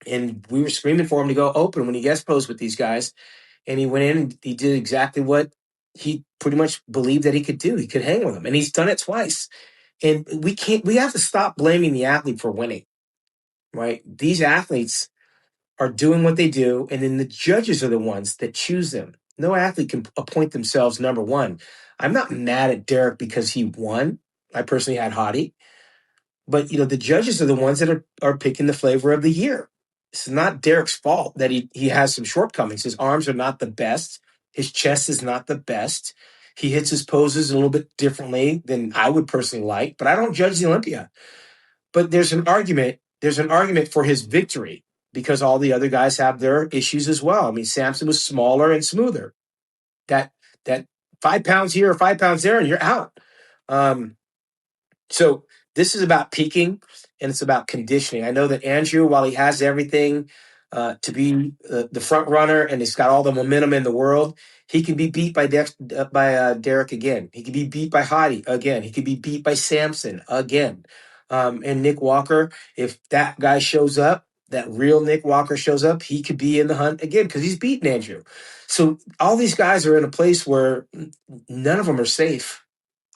And we were screaming for him to go open when he guest posed with these guys. And he went in and he did exactly what he pretty much believed that he could do. He could hang with them. And he's done it twice. And we have to stop blaming the athlete for winning, right? These athletes are doing what they do, and then the judges are the ones that choose them. No athlete can appoint themselves number one. I'm not mad at Derek because he won. I personally had Hadi. But, the judges are the ones that are picking the flavor of the year. It's not Derek's fault that he has some shortcomings. His arms are not the best. His chest is not the best. He hits his poses a little bit differently than I would personally like, but I don't judge the Olympia. But there's an argument for his victory because all the other guys have their issues as well. I mean, Samson was smaller and smoother. That 5 pounds here or 5 pounds there, and you're out. So this is about peaking, and it's about conditioning. I know that Andrew, while he has everything to be the front runner and he's got all the momentum in the world, he can be beat by Derek again. He can be beat by Hadi again. He can be beat by Samson again. And Nick Walker, if that guy shows up, that real Nick Walker shows up, he could be in the hunt again because he's beaten Andrew. So all these guys are in a place where none of them are safe.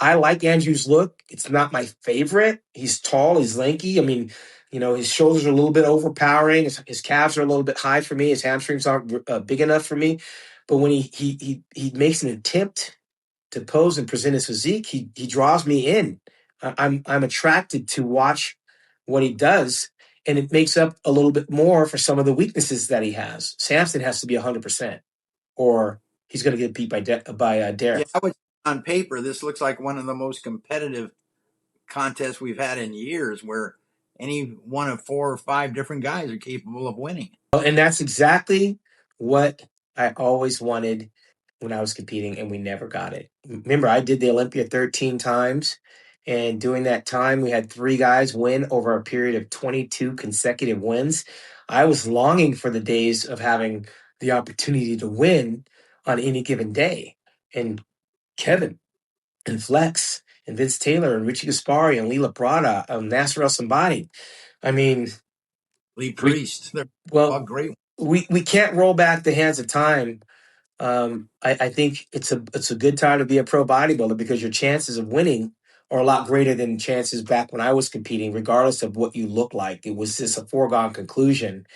I like Andrew's look. It's not my favorite. He's tall. He's lanky. I mean, his shoulders are a little bit overpowering. His calves are a little bit high for me. His hamstrings aren't big enough for me. But when he makes an attempt to pose and present his physique, he draws me in. I'm attracted to watch what he does, and it makes up a little bit more for some of the weaknesses that he has. Samson has to be 100%, or he's going to get beat by Derek. Yeah, I would on paper, this looks like one of the most competitive contests we've had in years where any one of 4 or 5 different guys are capable of winning. And that's exactly what I always wanted when I was competing, and we never got it. Remember, I did the Olympia 13 times, and during that time, we had 3 guys win over a period of 22 consecutive wins. I was longing for the days of having the opportunity to win on any given day. And Kevin and Flex and Vince Taylor and Richie Gaspari and Lila Prada and Nasser El Sambani. I mean, Lee Priest, they're all great. We can't roll back the hands of time. I think it's a good time to be a pro bodybuilder because your chances of winning are a lot greater than chances back when I was competing, regardless of what you look like. It was just a foregone conclusion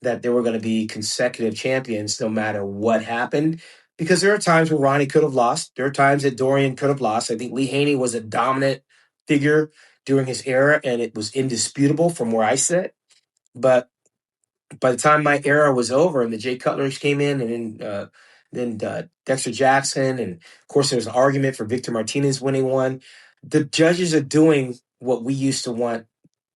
that there were going to be consecutive champions no matter what happened. Because there are times where Ronnie could have lost. There are times that Dorian could have lost. I think Lee Haney was a dominant figure during his era, and it was indisputable from where I sit. But by the time my era was over and the Jay Cutlers came in, and then Dexter Jackson, and of course there was an argument for Victor Martinez winning one, the judges are doing what we used to want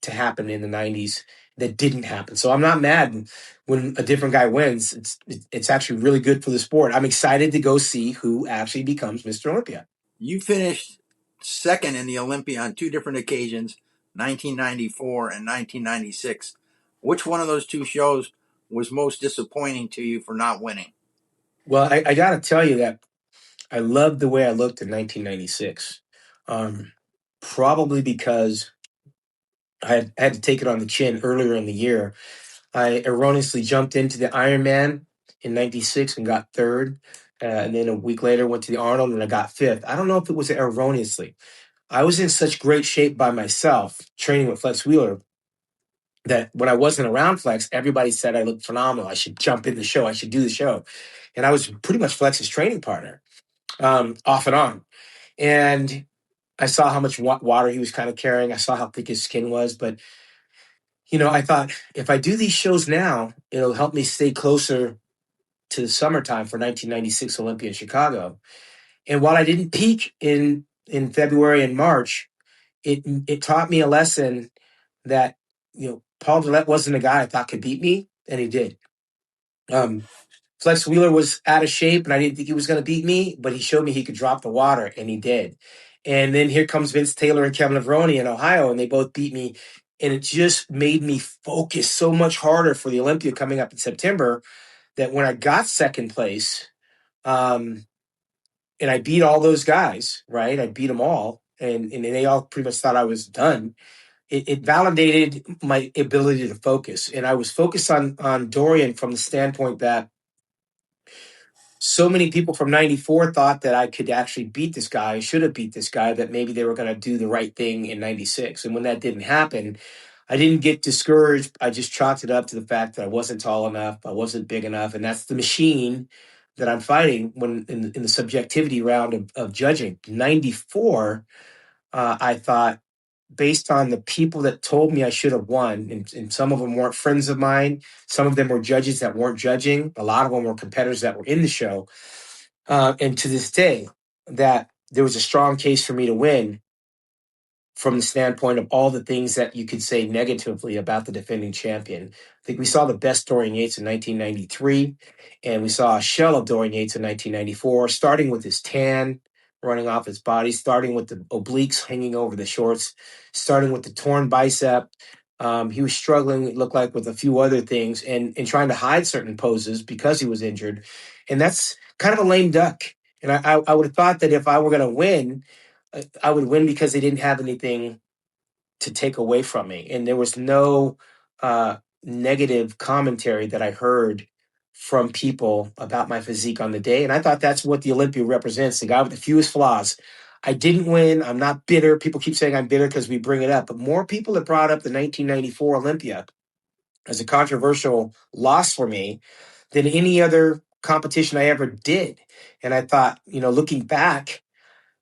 to happen in the 90s that didn't happen. So I'm not mad when a different guy wins. It's actually really good for the sport. I'm excited to go see who actually becomes Mr. Olympia. You finished second in the Olympia on two different occasions, 1994 and 1996. Which one of those two shows was most disappointing to you for not winning? Well, I got to tell you that I loved the way I looked in 1996. Probably because I had to take it on the chin earlier in the year. I erroneously jumped into the Ironman in 96 and got third. And then a week later went to the Arnold and I got fifth. I don't know if it was erroneously. I was in such great shape by myself training with Flex Wheeler that when I wasn't around Flex, everybody said I looked phenomenal. I should jump in the show. I should do the show. And I was pretty much Flex's training partner, off and on. And I saw how much water he was kind of carrying. I saw how thick his skin was. But, I thought if I do these shows now, it'll help me stay closer to the summertime for 1996 Olympia in Chicago. And while I didn't peak in February and March, it taught me a lesson that, Paul Gillette wasn't a guy I thought could beat me, and he did. Flex Wheeler was out of shape, and I didn't think he was going to beat me, but he showed me he could drop the water, and he did. And then here comes Vince Taylor and Kevin Levrone in Ohio, and they both beat me. And it just made me focus so much harder for the Olympia coming up in September that when I got second place, and I beat all those guys, right? I beat them all, and they all pretty much thought I was done. It validated my ability to focus. And I was focused on Dorian from the standpoint that so many people from 94 thought that I could actually beat this guy, should have beat this guy, that maybe they were going to do the right thing in 96. And when that didn't happen, I didn't get discouraged. I just chalked it up to the fact that I wasn't tall enough. I wasn't big enough. And that's the machine that I'm fighting when in the subjectivity round of judging. 94, I thought, based on the people that told me I should have won, and some of them weren't friends of mine. Some of them were judges that weren't judging. A lot of them were competitors that were in the show. And to this day, that there was a strong case for me to win from the standpoint of all the things that you could say negatively about the defending champion. I think we saw the best Dorian Yates in 1993, and we saw a shell of Dorian Yates in 1994, starting with his tan running off his body, starting with the obliques hanging over the shorts, starting with the torn bicep. He was struggling, it looked like, with a few other things and trying to hide certain poses because he was injured. And that's kind of a lame duck. And I would have thought that if I were going to win, I would win because they didn't have anything to take away from me. And there was no negative commentary that I heard from people about my physique on the day. And I thought that's what the Olympia represents, the guy with the fewest flaws. I didn't win. I'm not bitter. People keep saying I'm bitter because we bring it up. But more people have brought up the 1994 Olympia as a controversial loss for me than any other competition I ever did. And I thought, looking back,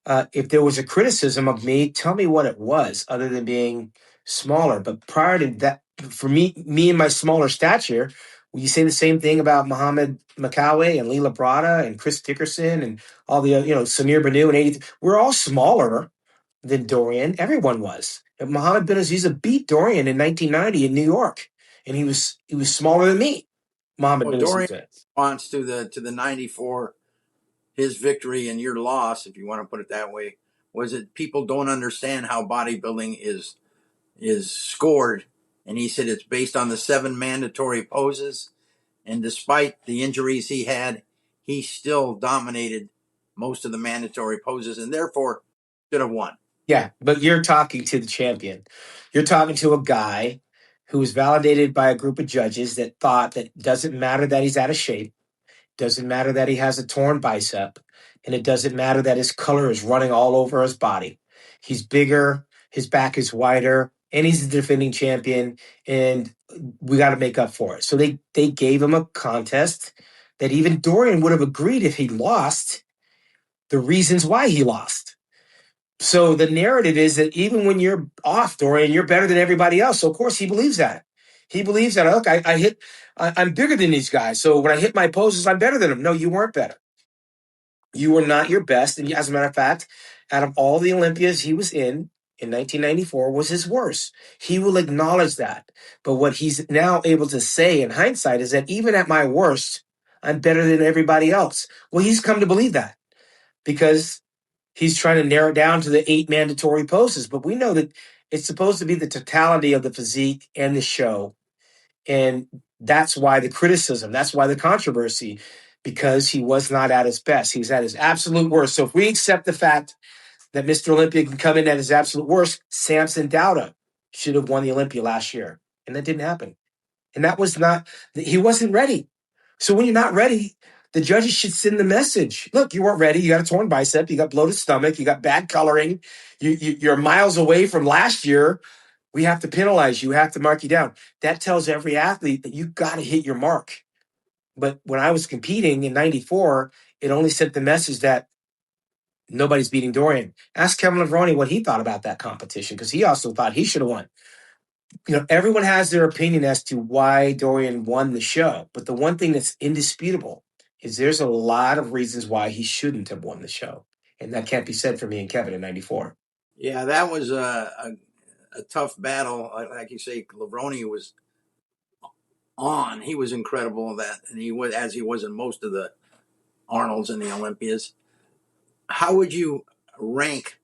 if there was a criticism of me, tell me what it was, other than being smaller. But prior to that, for me and my smaller stature, will you say the same thing about Muhammad Makawe and Lee Labrada and Chris Dickerson and all the Samir Banu and 80? We're all smaller than Dorian. Everyone was. And Muhammad bin Aziza beat Dorian in 1990 in New York, and he was smaller than me. Muhammad bin Dorian Aziza. response to the 94, his victory and your loss, if you want to put it that way, was that people don't understand how bodybuilding is scored. And he said it's based on the 7 mandatory poses. And despite the injuries he had, he still dominated most of the mandatory poses and therefore should have won. Yeah, but you're talking to the champion. You're talking to a guy who was validated by a group of judges that thought that it doesn't matter that he's out of shape, doesn't matter that he has a torn bicep, and it doesn't matter that his color is running all over his body. He's bigger, his back is wider, and he's the defending champion, and we got to make up for it. So they gave him a contest that even Dorian would have agreed if he lost, the reasons why he lost. So the narrative is that even when you're off, Dorian, you're better than everybody else. So of course he believes that. He believes that, look, I'm bigger than these guys. So when I hit my poses, I'm better than them. No, you weren't better. You were not your best. And as a matter of fact, out of all the Olympias he was in 1994 was his worst. He will acknowledge that. But what he's now able to say in hindsight is that even at my worst, I'm better than everybody else. Well, he's come to believe that because he's trying to narrow it down to the 8 mandatory poses. But we know that it's supposed to be the totality of the physique and the show. And that's why the criticism, that's why the controversy, because he was not at his best. He was at his absolute worst. So if we accept the fact that Mr. Olympia can come in at his absolute worst, Samson Dauda should have won the Olympia last year. And that didn't happen. And that was not, he wasn't ready. So when you're not ready, the judges should send the message. Look, you weren't ready. You got a torn bicep. You got bloated stomach. You got bad coloring. You're miles away from last year. We have to penalize you. We have to mark you down. That tells every athlete that you got to hit your mark. But when I was competing in 94, it only sent the message that nobody's beating Dorian. Ask Kevin Levrone what he thought about that competition, because he also thought he should have won. Everyone has their opinion as to why Dorian won the show. But the one thing that's indisputable is there's a lot of reasons why he shouldn't have won the show. And that can't be said for me and Kevin in 94. Yeah, that was a tough battle. Like you say, Levrone was on. He was incredible in that, and he was, as he was in most of the Arnolds and the Olympias. How would you rank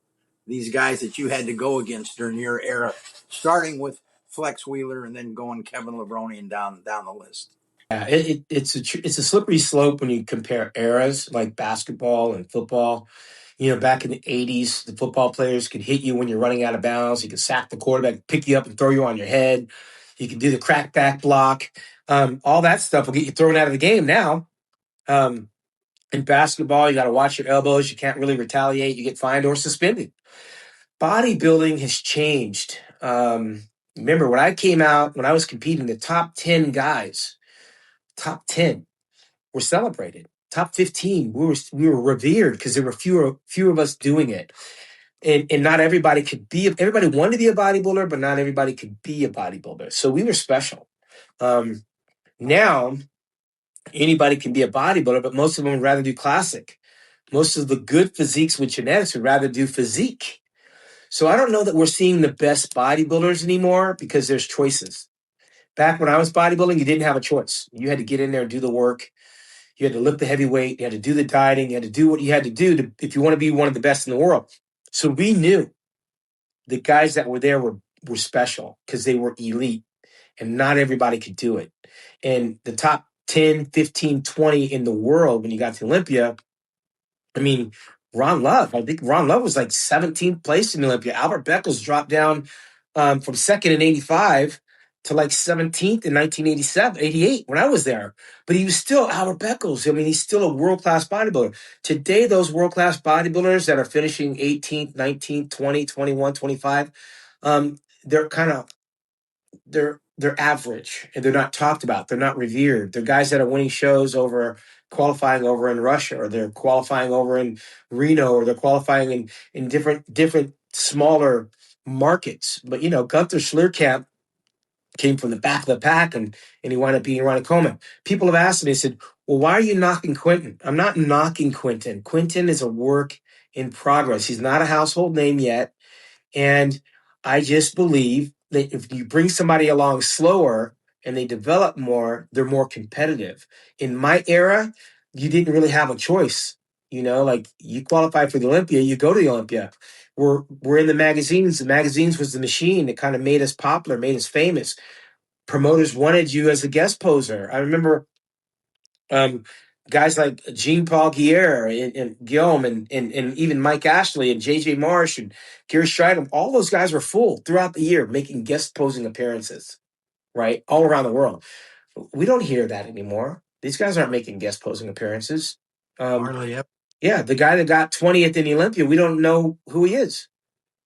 these guys that you had to go against during your era, starting with Flex Wheeler and then going Kevin Levrone and down the list? Yeah, it's a slippery slope when you compare eras like basketball and football. Back in the 80s, the football players could hit you when you're running out of bounds. You could sack the quarterback, pick you up and throw you on your head. You could do the crackback block. All that stuff will get you thrown out of the game now. In basketball, you got to watch your elbows. You can't really retaliate. You get fined or suspended. Bodybuilding has changed. Remember, when I was competing, the top 10 guys, top 10 were celebrated. Top 15, we were revered because there were fewer of us doing it. And not everybody everybody wanted to be a bodybuilder, but not everybody could be a bodybuilder. So we were special. Now, anybody can be a bodybuilder, but most of them would rather do classic. Most of the good physiques with genetics would rather do physique. So I don't know that we're seeing the best bodybuilders anymore because there's choices. Back when I was bodybuilding, you didn't have a choice. You had to get in there and do the work. You had to lift the heavy weight. You had to do the dieting. You had to do what you had to do if you want to be one of the best in the world. So we knew the guys that were there were special because they were elite, and not everybody could do it. And the top 10, 15, 20 in the world when you got to Olympia, I mean, Ron Love. I think Ron Love was like 17th place in Olympia. Albert Beckles dropped down from second in 85 to like 17th in 1987, 88 when I was there. But he was still Albert Beckles. I mean, he's still a world-class bodybuilder. Today, those world-class bodybuilders that are finishing 18th, 19th, 20, 21, 25, they're kind of they're average and they're not talked about. They're not revered. They're guys that are winning shows over qualifying over in Russia, or they're qualifying over in Reno, or they're qualifying in different smaller markets. But Gunther Schlierkamp came from the back of the pack and he wound up being Ronnie Coleman. People have asked me, they said, well, why are you knocking Quinton? I'm not knocking Quinton. Quinton is a work in progress. He's not a household name yet. And I just believe that if you bring somebody along slower and they develop more, they're more competitive. In my era, you didn't really have a choice. Like you qualify for the Olympia, you go to the Olympia. We're in the magazines. The magazines was the machine that kind of made us popular, made us famous. Promoters wanted you as a guest poser. I remember guys like Jean-Paul Guerre and Guillaume and even Mike Ashley and J.J. Marsh and Gary Stridham, all those guys were full throughout the year making guest posing appearances, right? All around the world. We don't hear that anymore. These guys aren't making guest posing appearances. Hardly ever. Yeah, the guy that got 20th in the Olympia, we don't know who he is.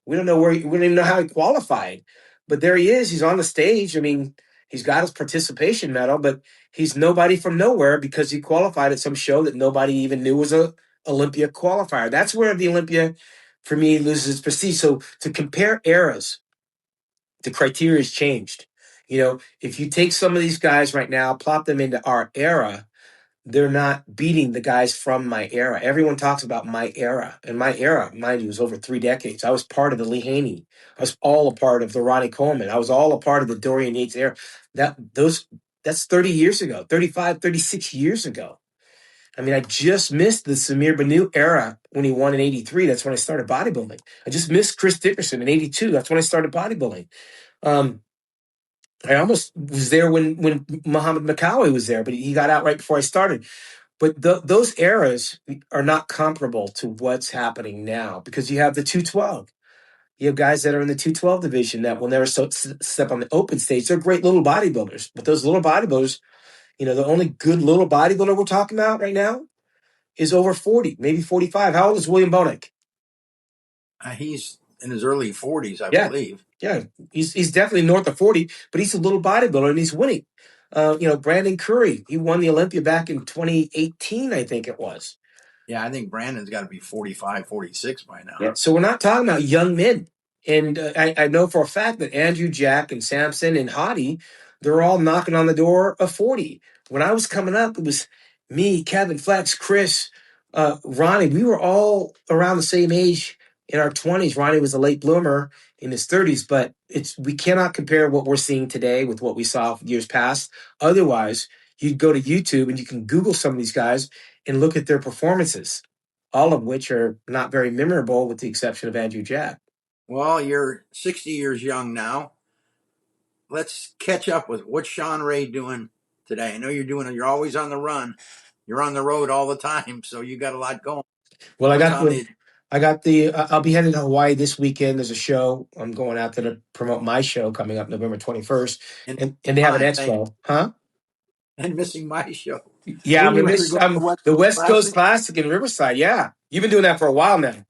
We don't know we don't even know how he qualified. But there he is. He's on the stage. I mean, he's got his participation medal, but he's nobody from nowhere because he qualified at some show that nobody even knew was a Olympia qualifier. That's where the Olympia, for me, loses its prestige. So to compare eras, the criteria has changed. If you take some of these guys right now, plop them into our era, they're not beating the guys from my era. Everyone talks about my era. And my era, mind you, was over 3 decades. I was part of the Lee Haney. I was all a part of the Ronnie Coleman. I was all a part of the Dorian Yates era. That's 30 years ago, 35, 36 years ago. I mean, I just missed the Samir Banu era when he won in 83. That's when I started bodybuilding. I just missed Chris Dickerson in 82. That's when I started bodybuilding. I almost was there when Muhammad Makawi was there, but he got out right before I started. But those eras are not comparable to what's happening now because you have the 212. You have guys that are in the 212 division that will never step on the open stage. They're great little bodybuilders, but those little bodybuilders, the only good little bodybuilder we're talking about right now is over 40, maybe 45. How old is William Bonek? He's in his early 40s, I Yeah. believe. Yeah, he's definitely north of 40, but he's a little bodybuilder and he's winning. Brandon Curry, he won the Olympia back in 2018, I think it was. Yeah, I think Brandon's got to be 45, 46 by now. Yeah, so we're not talking about young men. And I know for a fact that Andrew, Jack, and Samson and Hadi, they're all knocking on the door of 40. When I was coming up, it was me, Kevin, Flex, Chris, Ronnie. We were all around the same age in our 20s. Ronnie was a late bloomer in his 30s, but we cannot compare what we're seeing today with what we saw years past. Otherwise, you'd go to YouTube and you can Google some of these guys and look at their performances, all of which are not very memorable with the exception of Andrew Jack. Well, you're 60 years young now. Let's catch up with what's Shawn Ray doing today. I know you're always on the run. You're on the road all the time, so you got a lot going. Well, I'll be heading to Hawaii this weekend. There's a show. I'm going out there to promote my show coming up November 21st. And they have an expo. Huh? And missing my show. Yeah, I'm When going to you ever miss go to the West Coast Classic in Riverside. Yeah. You've been doing that for a while now.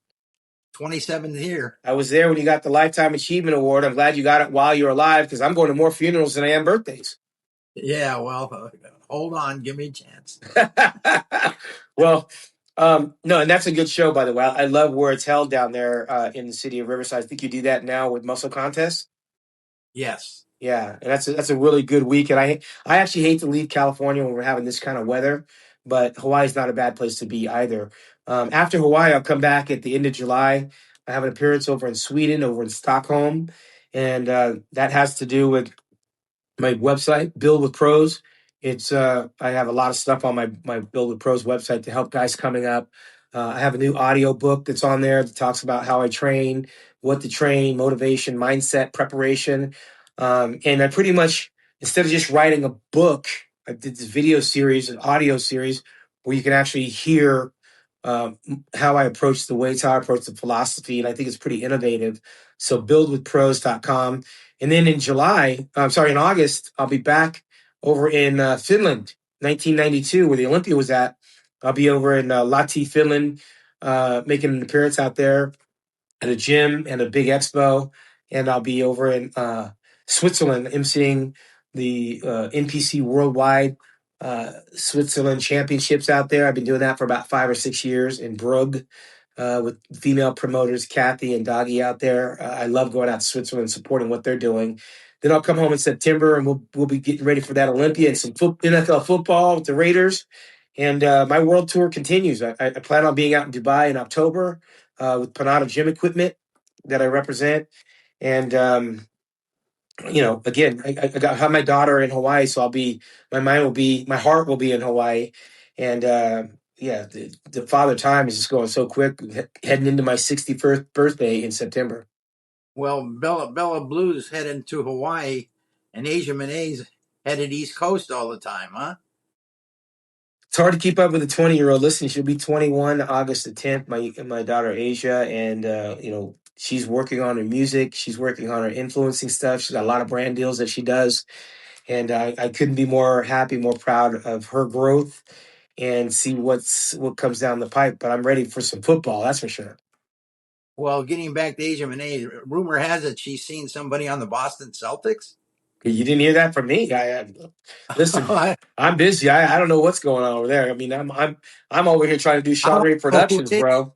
27th here. I was there when you got the Lifetime Achievement Award. I'm glad you got it while you're alive because I'm going to more funerals than I am birthdays. Yeah, well, hold on. Give me a chance. Well, no, and that's a good show, by the way. I love where it's held down there in the city of Riverside. I think you do that now with Muscle Contest. Yes. Yeah, and that's a really good week. And I actually hate to leave California when we're having this kind of weather, but Hawaii's not a bad place to be either. After Hawaii, I'll come back at the end of July. I have an appearance over in Sweden, over in Stockholm, and that has to do with my website, Build with Pros. I have a lot of stuff on my Build with Pros website to help guys coming up. I have a new audio book that's on there that talks about how I train, what to train, motivation, mindset, preparation. And I pretty much, instead of just writing a book, I did this video series, an audio series, where you can actually hear how I approach the weights, how I approach the philosophy. And I think it's pretty innovative. So buildwithpros.com. And then in August, I'll be back over in Finland, 1992, where the Olympia was at. I'll be over in Lahti, Finland, making an appearance out there at a gym and a big expo. And I'll be over in Switzerland, emceeing the NPC Worldwide Switzerland Championships out there. I've been doing that for about 5 or 6 years in Brugge. With female promoters, Kathy and Doggy out there. I love going out to Switzerland and supporting what they're doing. Then I'll come home in September and we'll be getting ready for that Olympia and some NFL football with the Raiders. And my world tour continues. I plan on being out in Dubai in October with Panada Gym Equipment that I represent. And, again, I have my daughter in Hawaii, so my heart will be in Hawaii. And, yeah, the father time is just going so quick, heading into my 61st birthday in September. Well, Bella Blues heading to Hawaii, and Asia Monet's headed East Coast all the time, huh? It's hard to keep up with a 20-year-old. Listen, she'll be 21 August the 10th, my daughter Asia, and, she's working on her music. She's working on her influencing stuff. She's got a lot of brand deals that she does. And I couldn't be more happy, more proud of her growth and see what comes down the pipe. But I'm ready for some football, that's for sure. Well, getting back to Asia Monet, rumor has it she's seen somebody on the Boston Celtics. You didn't hear that from me. Listen. I I'm busy. I don't know what's going on over there. I mean, I'm over here trying to do want Genre to know who Productions, it is. bro.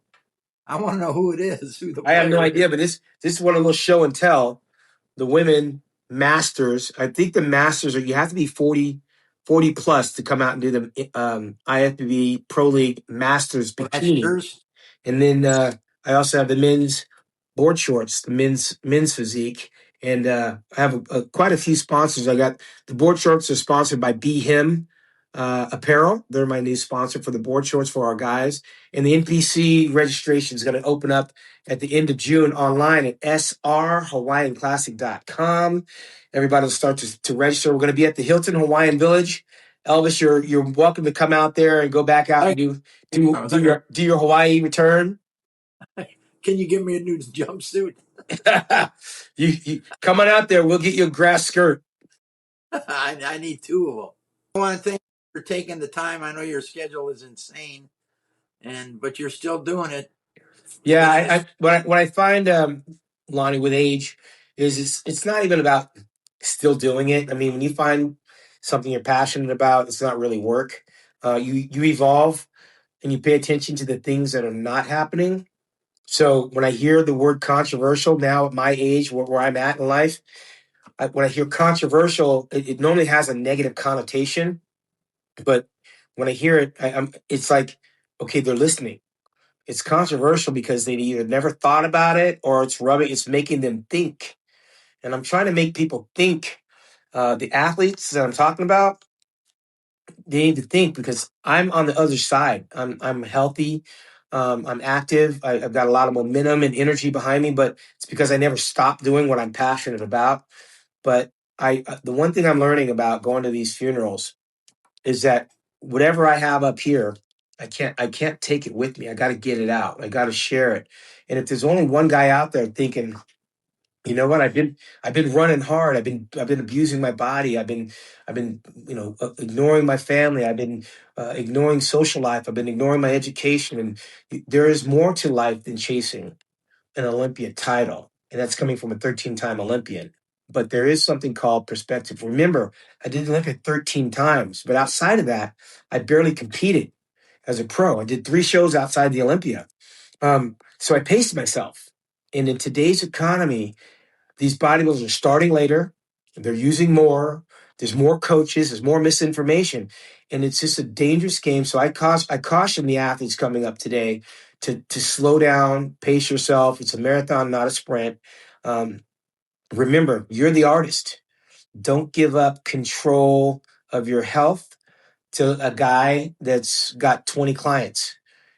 I want to know who it is, who the I have no player is. idea, but this is one of those show and tell. The women masters. I think the masters are you have to be 40 plus to come out and do the IFBB Pro League Masters Well, that's bikini. yours. And then I also have the men's board shorts, the men's physique, and I have quite a few sponsors. I got the board shorts are sponsored by Be Him Apparel. They're my new sponsor for the board shorts for our guys. And the NPC registration is going to open up at the end of June online at srhawaiianclassic.com. Everybody will start to register. We're going to be at the Hilton Hawaiian Village. Elvis, you're welcome to come out there and go back out and do your Hawaii return. Can you give me a new jumpsuit? you come on out there. We'll get you a grass skirt. I need two of them. I want to thank you for taking the time. I know your schedule is insane, but you're still doing it. Yeah, what I find, Lonnie, with age is it's not even about still doing it. I mean, when you find something you're passionate about, it's not really work. You evolve and you pay attention to the things that are not happening. So when I hear the word controversial now at my age, where I'm at in life, when I hear controversial, it normally has a negative connotation. But when I hear it, it's like, okay, they're listening. It's controversial because they either never thought about it or it's making them think. And I'm trying to make people think. The athletes that I'm talking about, they need to think because I'm on the other side. I'm healthy. I'm active. I've got a lot of momentum and energy behind me, but it's because I never stopped doing what I'm passionate about. But the one thing I'm learning about going to these funerals is that whatever I have up here, I can't take it with me. I got to get it out. I got to share it. And if there's only one guy out there thinking, you know what, I've been running hard. I've been abusing my body. I've been ignoring my family. I've been ignoring social life. I've been ignoring my education. And there is more to life than chasing an Olympia title, and that's coming from a 13-time Olympian. But there is something called perspective. Remember, I did Olympia 13 times, but outside of that, I barely competed as a pro. I did 3 shows outside the Olympia. So I paced myself. And in today's economy, these bodybuilders are starting later. They're using more. There's more coaches. There's more misinformation. And it's just a dangerous game. So I caution the athletes coming up today to slow down, pace yourself. It's a marathon, not a sprint. Remember, you're the artist. Don't give up control of your health to a guy that's got 20 clients,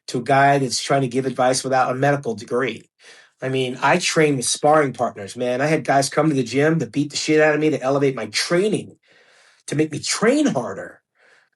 to a guy that's trying to give advice without a medical degree. I mean, I train with sparring partners, man. I had guys come to the gym to beat the shit out of me to elevate my training, to make me train harder.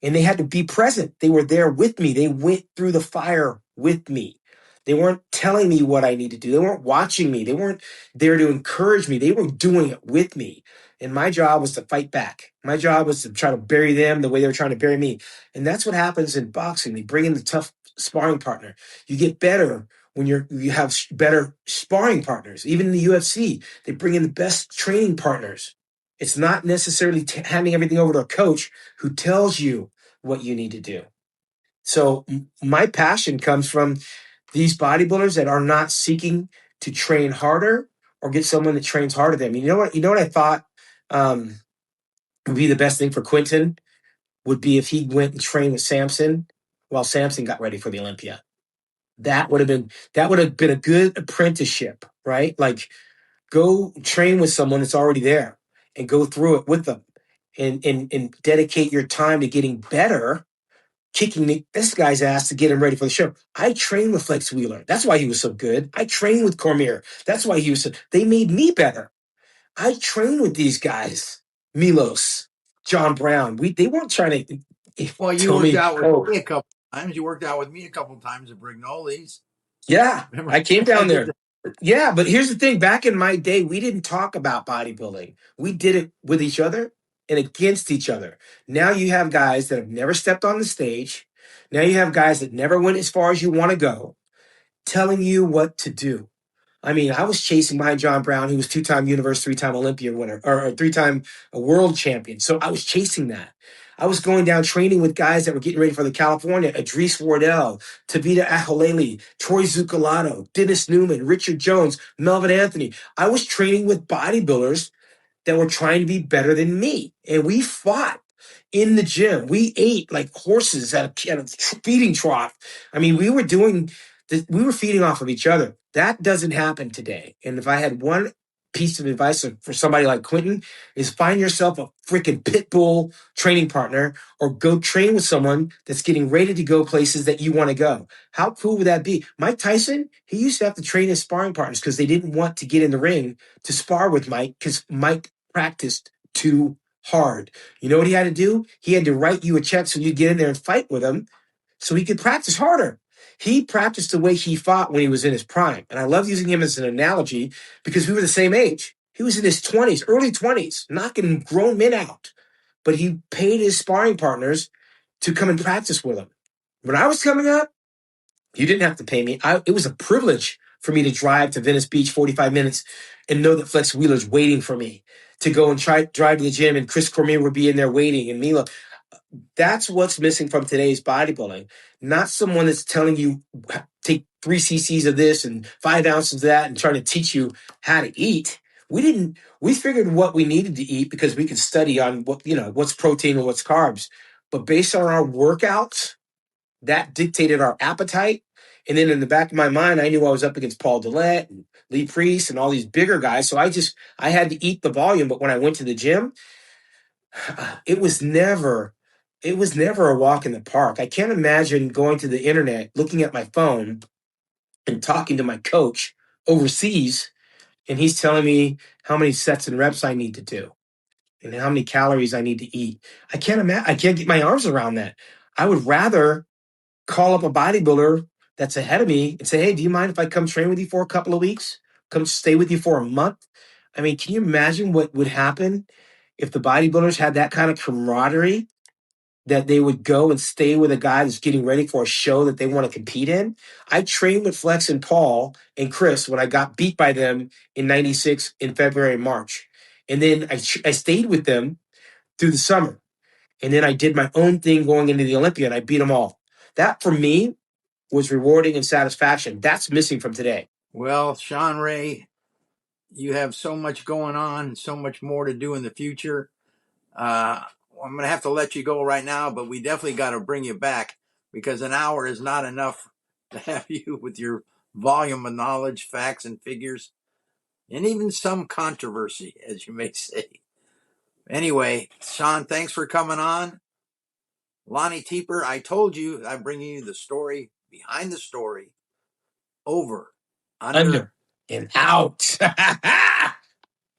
And they had to be present. They were there with me. They went through the fire with me. They weren't telling me what I need to do. They weren't watching me. They weren't there to encourage me. They were doing it with me. And my job was to fight back. My job was to try to bury them the way they were trying to bury me. And that's what happens in boxing. They bring in the tough sparring partner. You get better when you have better sparring partners. Even in the UFC, they bring in the best training partners. It's not necessarily handing everything over to a coach who tells you what you need to do. So my passion comes from these bodybuilders that are not seeking to train harder or get someone that trains harder than them. You know what I thought would be the best thing for Quinton would be if he went and trained with Samson while Samson got ready for the Olympia. That would have been a good apprenticeship, right? Like go train with someone that's already there and go through it with them and dedicate your time to getting better, kicking this guy's ass to get him ready for the show. I trained with Flex Wheeler. That's why he was so good. I trained with Cormier. That's why he was so, they made me better. I trained with these guys, Milos, John Brown. They weren't trying to Well, you tell worked me, out oh, with me a couple times. You worked out with me a couple times at Brignoli's. yeah, Remember, I came I down did there. that. Yeah, but here's the thing. Back in my day, we didn't talk about bodybuilding. We did it with each other and against each other. Now you have guys that have never stepped on the stage. Now you have guys that never went as far as you want to go telling you what to do. I mean, I was chasing behind John Brown, who was 2-time universe, 3-time Olympia winner, or 3-time world champion. So I was chasing that. I was going down training with guys that were getting ready for the California, Idris Wardell, Tavita Aholeli, Troy Zucolato, Dennis Newman, Richard Jones, Melvin Anthony. I was training with bodybuilders that were trying to be better than me. And we fought in the gym. We ate like horses at a feeding trough. I mean, we were feeding off of each other. That doesn't happen today. And if I had one piece of advice for somebody like Quinton, is find yourself a freaking pit bull training partner, or go train with someone that's getting ready to go places that you want to go. How cool would that be? Mike Tyson, he used to have to train his sparring partners because they didn't want to get in the ring to spar with Mike, because Mike practiced too hard. You know what he had to do? He had to write you a check so you'd get in there and fight with him so he could practice harder. He practiced the way he fought when he was in his prime. And I love using him as an analogy because we were the same age. He was in his 20s, early 20s, knocking grown men out. But he paid his sparring partners to come and practice with him. When I was coming up, you didn't have to pay me. It was a privilege for me to drive to Venice Beach 45 minutes and know that Flex Wheeler's waiting for me to go and drive to the gym, and Chris Cormier would be in there waiting, and Mila. That's what's missing from today's bodybuilding. Not someone that's telling you take 3 cc's of this and 5 ounces of that and trying to teach you how to eat. We figured what we needed to eat because we could study on what's protein and what's carbs. But based on our workouts, that dictated our appetite. And then in the back of my mind, I knew I was up against Paul Dillette and Lee Priest and all these bigger guys. So I had to eat the volume. But when I went to the gym, it was never a walk in the park. I can't imagine going to the internet, looking at my phone and talking to my coach overseas, and he's telling me how many sets and reps I need to do and how many calories I need to eat. I can't get my arms around that. I would rather call up a bodybuilder that's ahead of me and say, hey, do you mind if I come train with you for a couple of weeks? Come stay with you for a month? I mean, can you imagine what would happen if the bodybuilders had that kind of camaraderie, that they would go and stay with a guy that's getting ready for a show that they want to compete in? I trained with Flex and Paul and Chris when I got beat by them in 96 in February and March. And then I stayed with them through the summer. And then I did my own thing going into the Olympia, and I beat them all. That, for me, was rewarding and satisfaction. That's missing from today. Well, Shawn Ray, you have so much going on, so much more to do in the future. I'm going to have to let you go right now, but we definitely got to bring you back, because an hour is not enough to have you with your volume of knowledge, facts, and figures, and even some controversy, as you may say. Anyway, Shawn, thanks for coming on. Lonnie Teeper, I told you I'm bringing you the story behind the story. Over, under, and out.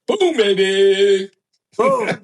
Boom, baby. boom.